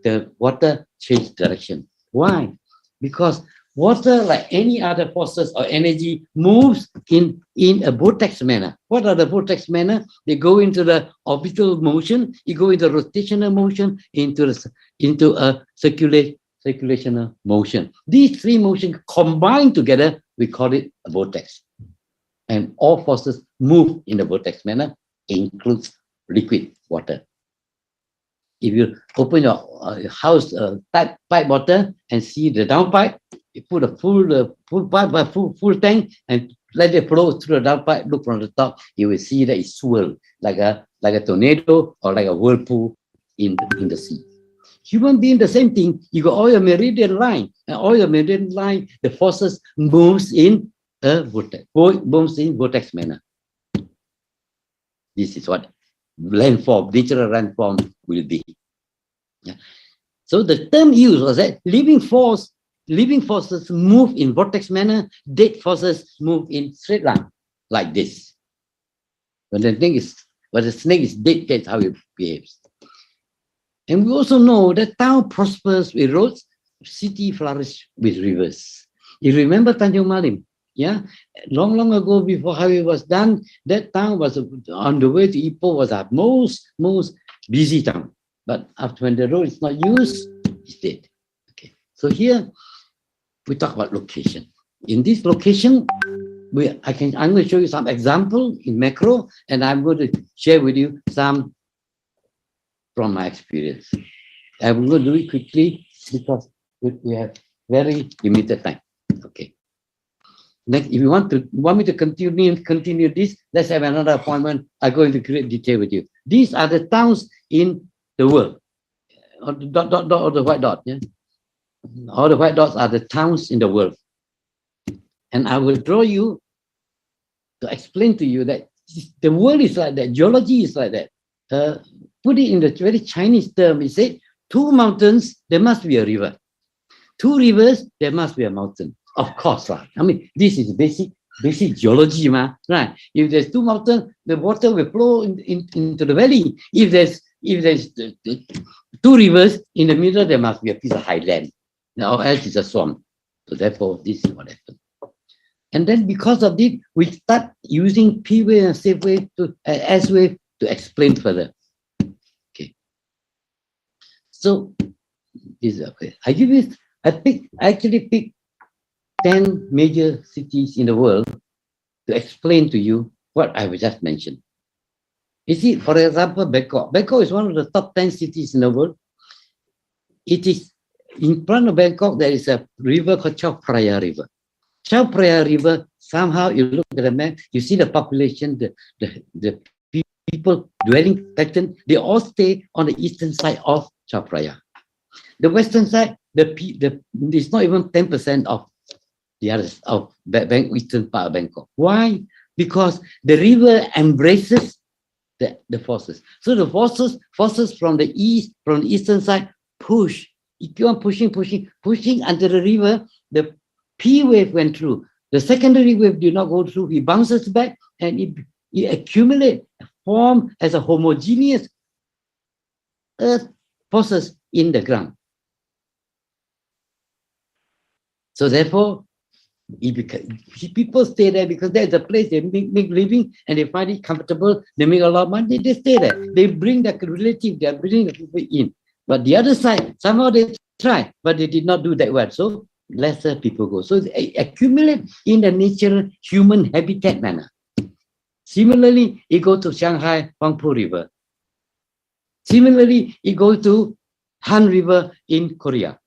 the water change direction. Why? Because water, like any other forces or energy, moves in a vortex manner. What are the vortex manner? They go into the orbital motion, you go into rotational motion, into a circulational motion. These 3 motions combined together, we call it a vortex. And all forces move in the vortex manner, includes liquid water. If you open your house pipe water and see the downpipe, you put a full tank and let it flow through the downpipe. Look from the top, you will see that it swirls like a tornado or like a whirlpool in the sea. Human being, the same thing. You got all your meridian line, and all your meridian line, the forces moves in a vortex manner. This is what landform, natural landform will be. Yeah. So the term used was that living forces move in vortex manner, dead forces move in straight line, like this. When the snake is dead, that's how it behaves. And we also know that town prospers with roads, city flourish with rivers. You remember Tanjung Malim? Yeah, long ago, before highway was done, that town was on the way to Ipoh, was our most busy town. But after when the road is not used, it's dead. Okay. So here we talk about location. In this location, I'm going to show you some example in macro, and I'm going to share with you some from my experience. I'm going to do it quickly because we have very limited time. Okay. Next, if you want me to continue this, let's have another appointment. I go into great detail with you. These are the towns in the world. Or the dot or the white dot. Yeah? All the white dots are the towns in the world. And I will draw you to explain to you that the world is like that. Geology is like that. Put it in the very Chinese term, it said, 2 mountains, there must be a river. 2 rivers, there must be a mountain. Of course, right? I mean, this is basic geology, right? If there's 2 mountains, the water will flow into the valley. If there's 2 rivers, in the middle, there must be a piece of highland. Or else it's a swamp. So therefore, this is what happened. And then because of this, we start using P wave and safe wave S wave to explain further. Okay. So this is okay. I actually picked 10 major cities in the world to explain to you what I just mentioned. You see, for example, Bangkok. Bangkok is one of the top 10 cities in the world. It is in front of Bangkok, there is a river called Chao Phraya River. Chao Phraya River, somehow you look at the map, you see the population, the people dwelling pattern, they all stay on the eastern side of Chao Phraya. The western side, it's not even 10% of the others of eastern part of Bangkok. Why? because the river embraces the forces. So the forces from the eastern side push. It keep on pushing until the river, the P wave went through. The secondary wave did not go through. It bounces back and it accumulates, form as a homogeneous earth forces in the ground. So therefore, people stay there because there's a place they make living and they find it comfortable. They make a lot of money. They stay there. They bring their relative. They are bringing the people in. But the other side, somehow they try, but they did not do that well. So lesser people go. So they accumulate in the natural human habitat manner. Similarly, it goes to Shanghai Huangpu River. Similarly, it goes to Han River in Korea.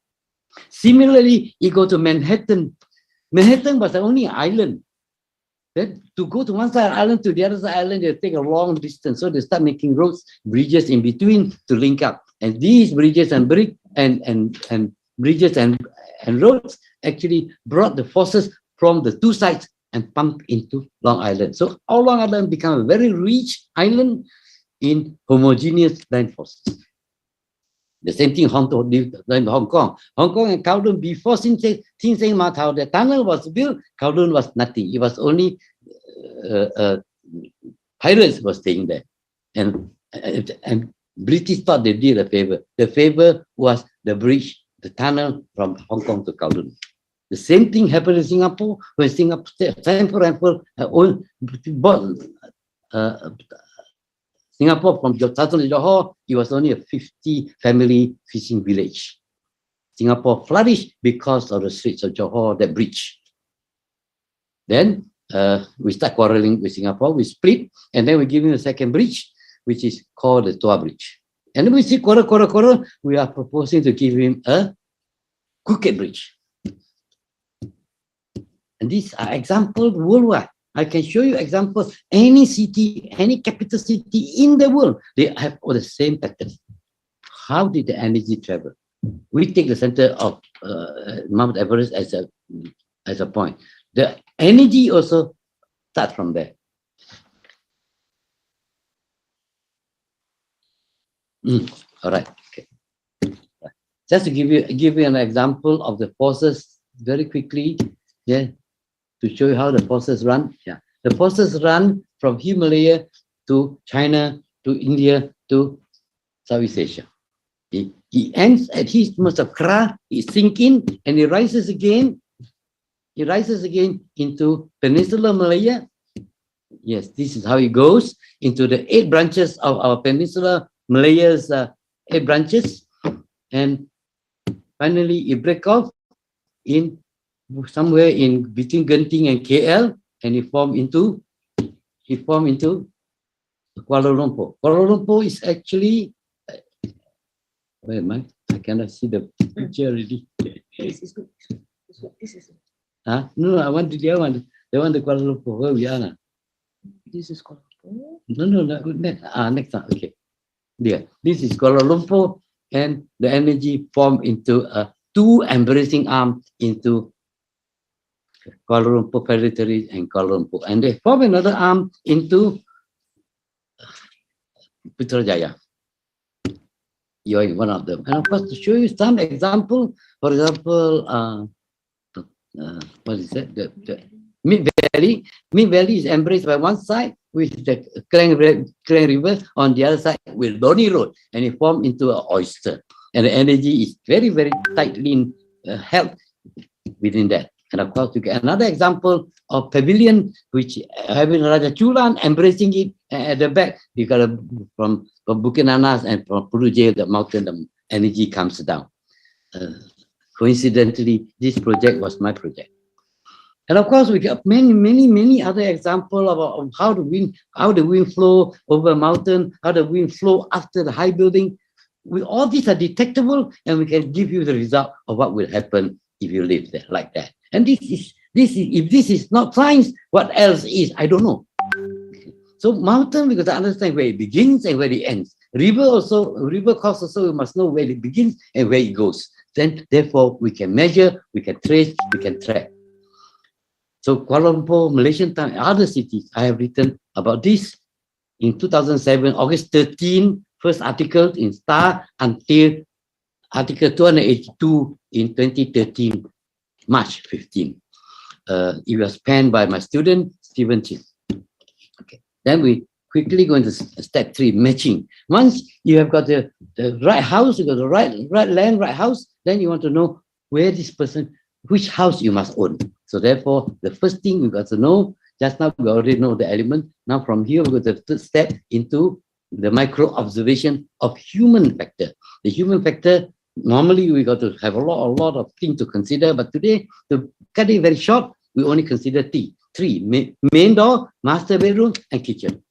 Similarly, it goes to Manhattan. Manhattan was the only island. Then to go to one side of the island to the other side of the island, they take a long distance. So they start making roads, bridges in between to link up. And these bridges and bridges and roads actually brought the forces from the two sides and pumped into Long Island. So all Long Island became a very rich island in homogeneous land forces. The same thing in Hong Kong. Hong Kong and Kowloon, before Sin Seng Ma Tao, the tunnel was built, Kowloon was nothing. It was only pirates were staying there. And British thought they did a favor. The favor was the bridge, the tunnel from Hong Kong to Kowloon. The same thing happened in Singapore, when Singapore bought Singapore from Southern Johor. It was only a 50-family fishing village. Singapore flourished because of the Straits of Johor, that bridge. Then we start quarreling with Singapore, we split, and then we give him a second bridge, which is called the Tua Bridge. And then we see quarrel, we are proposing to give him a Crooked Bridge. And these are examples worldwide. I can show you examples. Any city, any capital city in the world, they have all the same pattern. How did the energy travel? We take the center of Mount Everest as a point. The energy also starts from there. All right. Okay. Just to give you an example of the forces very quickly. Yeah. To show you how the forces run. Yeah. The forces run from Himalaya to China to India to Southeast Asia. He ends at his Isthmus of Kra, he sinks in and he rises again. He rises again into Peninsular Malaya. Yes, this is how it goes into the 8 branches of our Peninsular Malaya's 8 branches. And finally, it breaks off in somewhere in between Genting and KL, and it formed into Kuala Lumpur. Kuala Lumpur is actually, where am I? I cannot see the picture already. This is good. This is No, I want the other one. The one, the Kuala Lumpur, where we are now. This is Kuala Lumpur. No, next one. Okay. Yeah, this is Kuala Lumpur, and the energy formed into a 2 embracing arms into Kuala Lumpur Territory and Kuala Lumpur. And they form another arm into Putrajaya. You're one of them. And of course, to show you some example, for example, what is that? The Mid Valley. Mid Valley is embraced by one side with the Klang River, on the other side with Loni Road, and it formed into an oyster. And the energy is very, very tightly held within that. And of course, you get another example of pavilion, which having Raja Chulan embracing it, and at the back, you got from Bukit Nanas and from Puruja, the mountain, the energy comes down. Coincidentally, this project was my project. And of course, we got many other examples of how the wind flow over a mountain, how the wind flow after the high building. All these are detectable, and we can give you the result of what will happen if you live there like that. And this is if this is not science, what else is? I don't know. So mountain, because I understand where it begins and where it ends. River course also, we must know where it begins and where it goes. Then therefore we can measure, we can trace, we can track. So Kuala Lumpur, Malaysian time, other cities, I have written about this in 2007, August 13, first article in Star until article 282 in 2013, March 15. It was penned by my student, Stephen Chin. Okay. Then we quickly go into step 3, matching. Once you have got the right house, you got the right land, right house, then you want to know where this person, which house you must own. So therefore, the first thing we got to know, just now we already know the element. Now from here, we go to the third step into the micro observation of human factor. The human factor, normally we got to have a lot of things to consider, but today, to cut it very short, we only consider three, main door, master bedroom, and kitchen.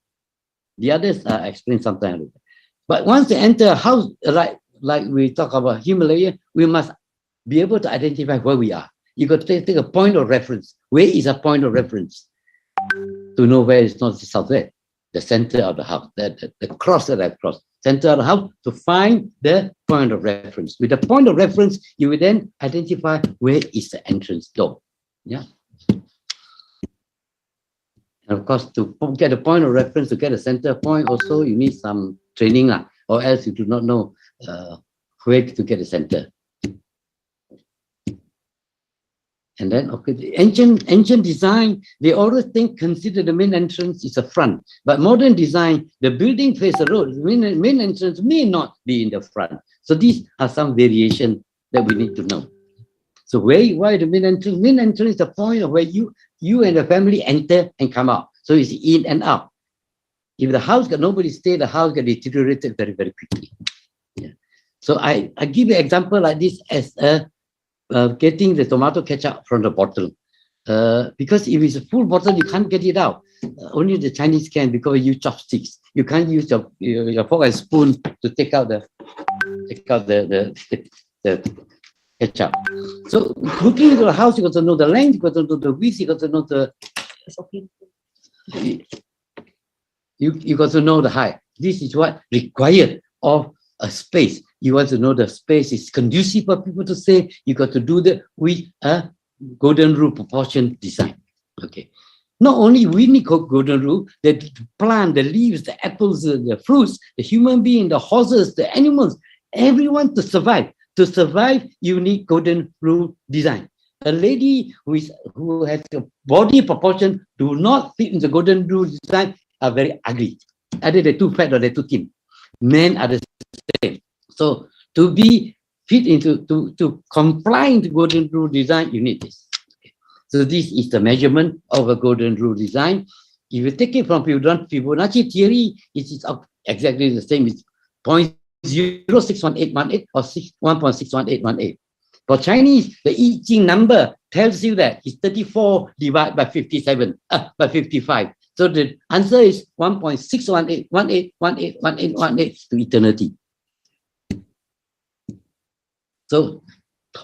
The others I explain sometime later. But once they enter a house, like we talk about Himalaya, we must be able to identify where we are. You got to take a point of reference. Where is a point of reference? To know where it's not the southwest, the center of the house, the cross that I've crossed, center of the house, to find the point of reference. With the point of reference, you will then identify where is the entrance door. Yeah. And of course, to get a point of reference, to get a center point, also you need some training, or else you do not know where to get a center. And then, okay, the ancient design, they always consider the main entrance is a front. But modern design, the building face the road. The main entrance may not be in the front. So these are some variation that we need to know. So why the main entrance? Main entrance is the point of where you and the family enter and come out. So it's in and out. If the house got nobody stay, the house got deteriorated very, very quickly. Yeah. So I give you an example like this as a getting the tomato ketchup from the bottle. Because if it's a full bottle, you can't get it out. Only the Chinese can, because you use chopsticks. You can't use your fork and spoon to take out the ketchup. So looking into the house, you got to know the length, you got to know the width, you got to know the you got to know the height. This is what required of a space. You want to know the space is conducive for people to stay. You got to do that with a golden rule proportion design. Okay. Not only we need golden rule, the plant, the leaves, the apples, the fruits, the human being, the horses, the animals, everyone to survive. To survive, you need golden rule design. A lady who has a body proportion do not fit in the golden rule design are very ugly. Either they're too fat or they're too thin. Men are the same. So to be fit into, to comply into golden rule design, you need this. Okay. So this is the measurement of a golden rule design. If you take it from Fibonacci theory, it is exactly the same. It's 0.061818 or 1.61818. For Chinese, the I Ching number tells you that it's 34 divided by 57, by 55. So the answer is 1.61818181818 to eternity. So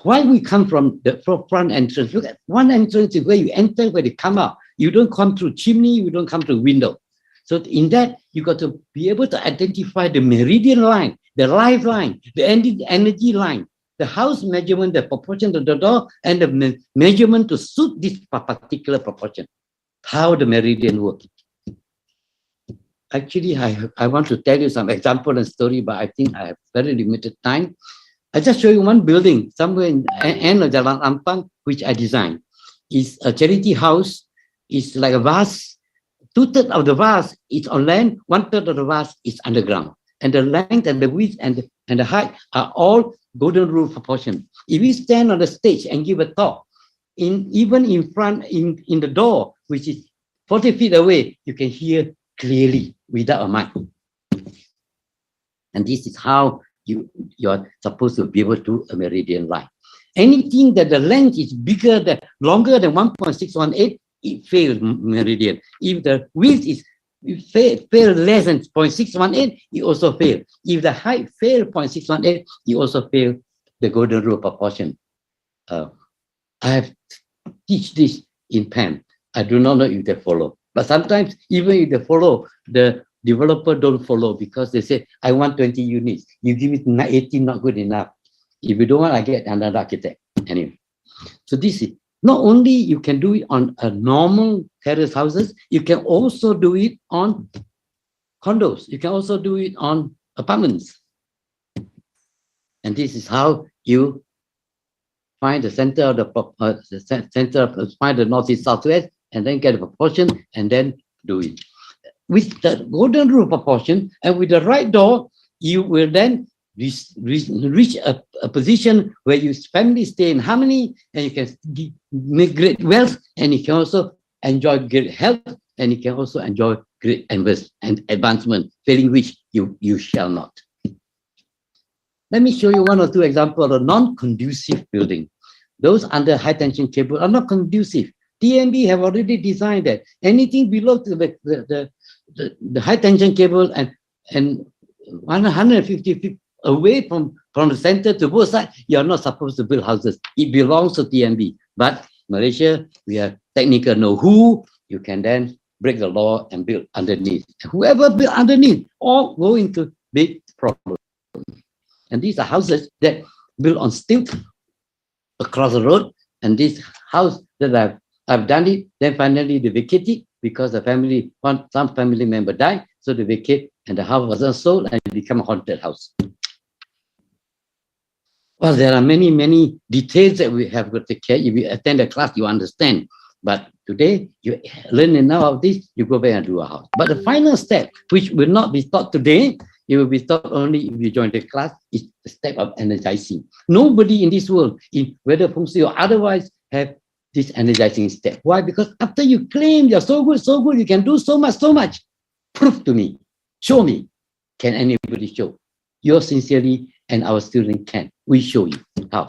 why we come from the front entrance? Look at one entrance is where you enter, where you come out. You don't come through chimney, you don't come through window. So in that, you got to be able to identify the meridian line, the life line, the energy line, the house measurement, the proportion to the door, and the measurement to suit this particular proportion. How the meridian works. Actually, I want to tell you some example and story, but I think I have very limited time. I just show you one building somewhere in end of Jalan Ampang, which I designed. It's a charity house. It's like a vase. 2/3 of the vase is on land, 1/3 of the vase is underground. And the length and the width and the height are all golden rule proportion. If you stand on the stage and give a talk, even in front, in the door, which is 40 feet away, you can hear clearly without a mic. And this is how you're supposed to be able to do a meridian line. Anything that the length is longer than 1.618, it fails meridian. If the width is fail less than 0.618, it also fails. If the height fail 0.618, it also fails the golden rule proportion. I have teach this in PAM. I do not know if they follow. But sometimes, even if they follow, the developer don't follow because they say, I want 20 units. You give it 18, not good enough. If you don't want, I get another architect. Anyway, so this is Not only you can do it on a normal terrace houses, you can also do it on condos. You can also do it on apartments. And this is how you find the center of find the northeast southwest, and then get a proportion, and then do it. With the golden rule proportion and with the right door, you will then reach a position where your family stay in harmony, and you can make great wealth, and you can also enjoy great health, and you can also enjoy great and advancement, failing which you shall not. Let me show you one or two examples of non-conducive building. Those under high tension cable are not conducive. TMB have already designed that anything below to the high tension cable and 150 feet away from the center to both sides, you are not supposed to build houses. It belongs to TMB. But Malaysia, we have technical know-how. You can then break the law and build underneath. Whoever build underneath all go into big problem. And these are houses that built on stilts across the road. And this house that I've done it, then finally they vacate it because the family, some family member died, so they vacate and the house wasn't sold and it became a haunted house. Well, there are many, many details that we have to take care. If you attend a class, you understand. But today, you learn enough of this, you go back and do a house. But the final step, which will not be taught today, it will be taught only if you join the class, is the step of energizing. Nobody in this world, whether Feng Shui or otherwise, have this energizing step. Why? Because after you claim you're so good, you can do so much. Prove to me, show me. Can anybody show? Yours sincerely and our student can. We show you how.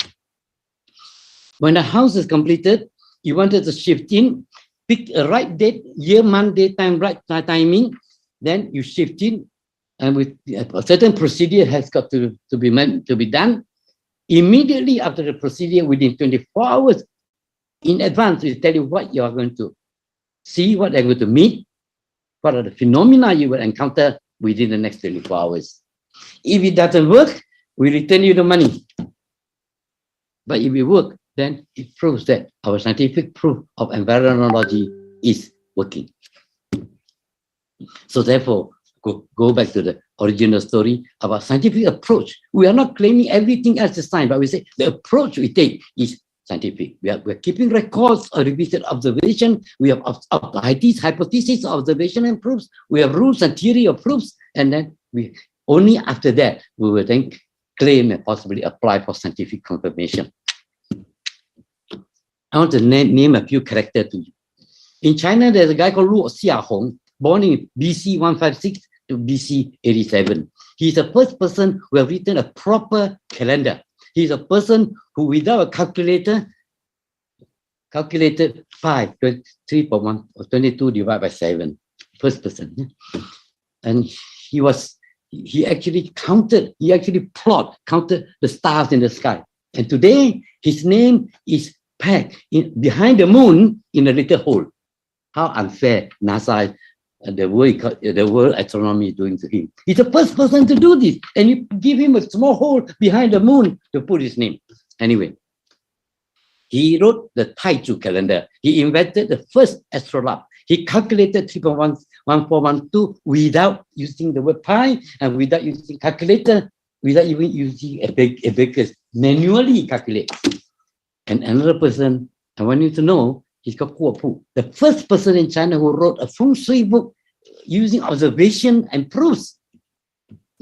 When the house is completed, you wanted to shift in, pick a right date, year, month, day, time, right timing, then you shift in, and with a certain procedure has got to be done. Immediately after the procedure, within 24 hours, in advance, we tell you what you are going to see, what they're going to meet, what are the phenomena you will encounter within the next 24 hours. If it doesn't work, we return you the money. But if it works, then it proves that our scientific proof of environology is working. So therefore, go back to the original story about scientific approach. We are not claiming everything else is science, but we say the approach we take is scientific. We're keeping records of repeated observation. We have hypothesis, observation and proofs. We have rules and theory of proofs. And then only after that, we will then claim and possibly apply for scientific confirmation. I want to name a few characters to you. In China, there's a guy called Luo Xiaohong, born in BC 156 to BC 87. He's the first person who has written a proper calendar. He's a person who, without a calculator, calculated 3.1 or 22 divided by 7. First person. And he actually counted the stars in the sky. And today, his name is packed behind the moon in a little hole. How unfair NASA and the world astronomy is doing to him. He's the first person to do this, and you give him a small hole behind the moon to put his name. Anyway, he wrote the Taichu calendar. He invented the first astrolabe. He calculated 3.1412 without using the word pi and without using calculator, without even using a baker's manually calculate. And another person, I want you to know, he's called Kuo Pu, the first person in China who wrote a Feng Shui book using observation and proofs.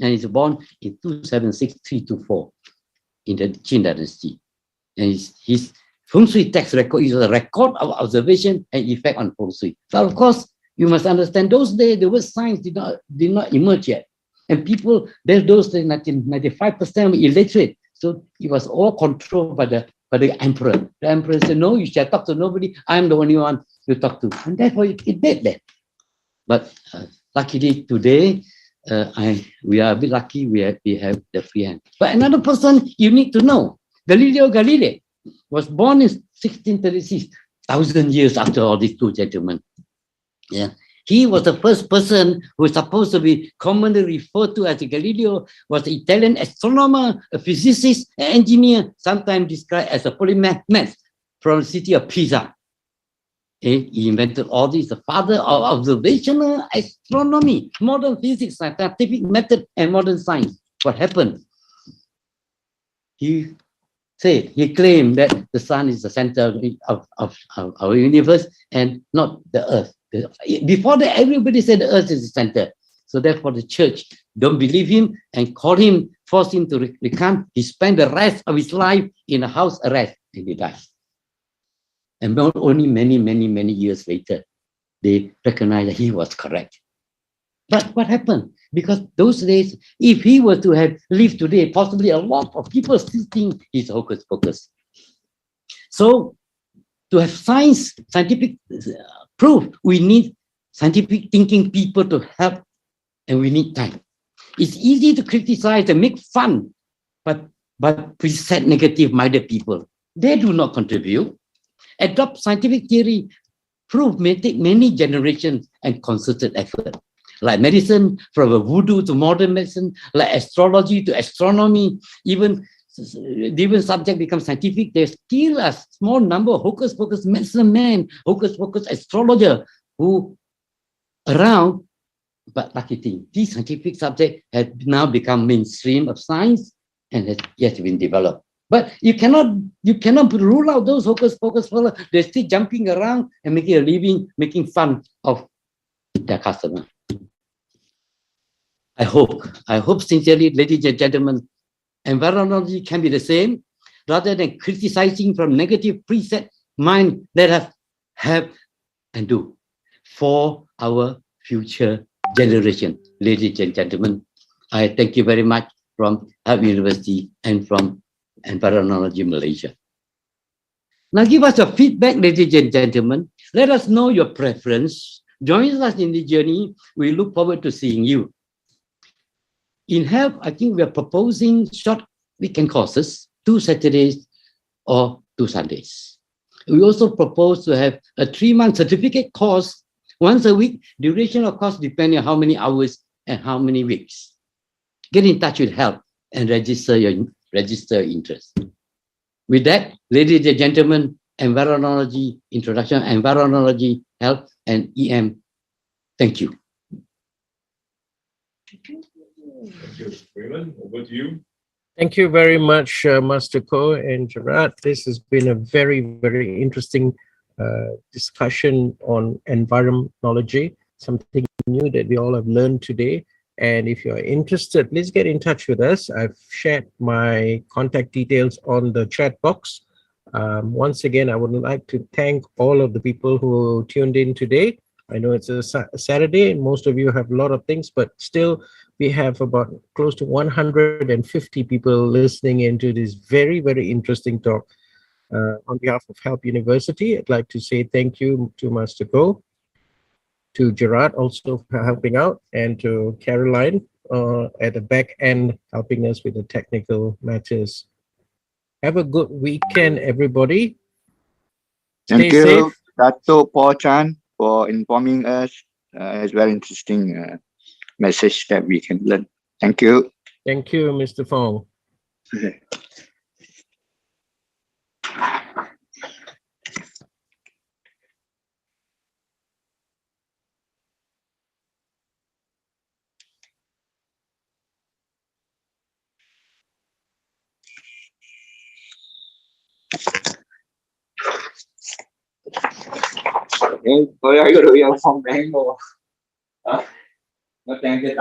And he's born in 276324 in the Qin dynasty. And his Feng Shui text record is a record of observation and effect on Feng Shui. So of course, you must understand those days the word science did not emerge yet. And people, those days, 95% were illiterate. So it was all controlled by the emperor. The emperor said, no, you shall talk to nobody. I'm the only one you talk to. And therefore, it did that. But luckily today, we are a bit lucky we have the free hand. But another person you need to know, Galileo Galilei was born in 1636, 1,000 years after all these two gentlemen. Yeah. He was the first person who is supposed to be commonly referred to as Galileo, was an Italian astronomer, a physicist, an engineer, sometimes described as a polymath, from the city of Pisa. He invented all these, the father of observational astronomy, modern physics, scientific method, and modern science. What happened? He claimed that the sun is the center of our universe and not the earth. Before that, everybody said the earth is the center. So therefore, the church don't believe him and forced him to recant. He spent the rest of his life in a house arrest and he died. And not only many years later, they recognized that he was correct. But what happened? Because those days, if he were to have lived today, possibly a lot of people still think he's hocus pocus. So to have scientific proof, we need scientific thinking people to help, and we need time. It's easy to criticize and make fun, but preset negative-minded people, they do not contribute. Adopt scientific theory, proof may take many generations and concerted effort. Like medicine, from a voodoo to modern medicine, like astrology to astronomy, even subject becomes scientific, there's still a small number of hocus pocus medicine men, hocus pocus astrologer who around. But lucky thing, this scientific subject has now become mainstream of science and has yet been developed. But you cannot rule out those hocus pocus fellows. They're still jumping around and making a living, making fun of their customer. I hope sincerely, ladies and gentlemen, environnology can be the same. Rather than criticizing from negative preset mind, let us have and do for our future generation. Ladies and gentlemen, I thank you very much from Harvard University and from Environology Malaysia. Now give us your feedback, ladies and gentlemen. Let us know your preference. Join us in the journey. We look forward to seeing you. In HELP, I think we are proposing short weekend courses, 2 Saturdays or 2 Sundays. We also propose to have a 3-month certificate course once a week, duration of course depending on how many hours and how many weeks. Get in touch with HELP and register interest. With that, ladies and gentlemen, environology introduction, environology, health, and EM. Thank you. Thank you. Raymond, over to you. Thank you very much, Master Koh and Gerard. This has been a very, very interesting discussion on environology, something new that we all have learned today. And if you're interested, please get in touch with us. I've shared my contact details on the chat box. Once again, I would like to thank all of the people who tuned in today. I know it's a Saturday and most of you have a lot of things, but still we have about close to 150 people listening into this very, very interesting talk. On behalf of HELP University, I'd like to say thank you to Master Koh, to Gerard also for helping out, and to Caroline at the back end helping us with the technical matters. Have a good weekend, everybody. Thank Stay you, safe. Dato' Paul Chan, for informing us. It's very interesting message that we can learn. Thank you. Thank you, Mr. Fong. Tôi có đội phong đánh rồi. Nó đang cái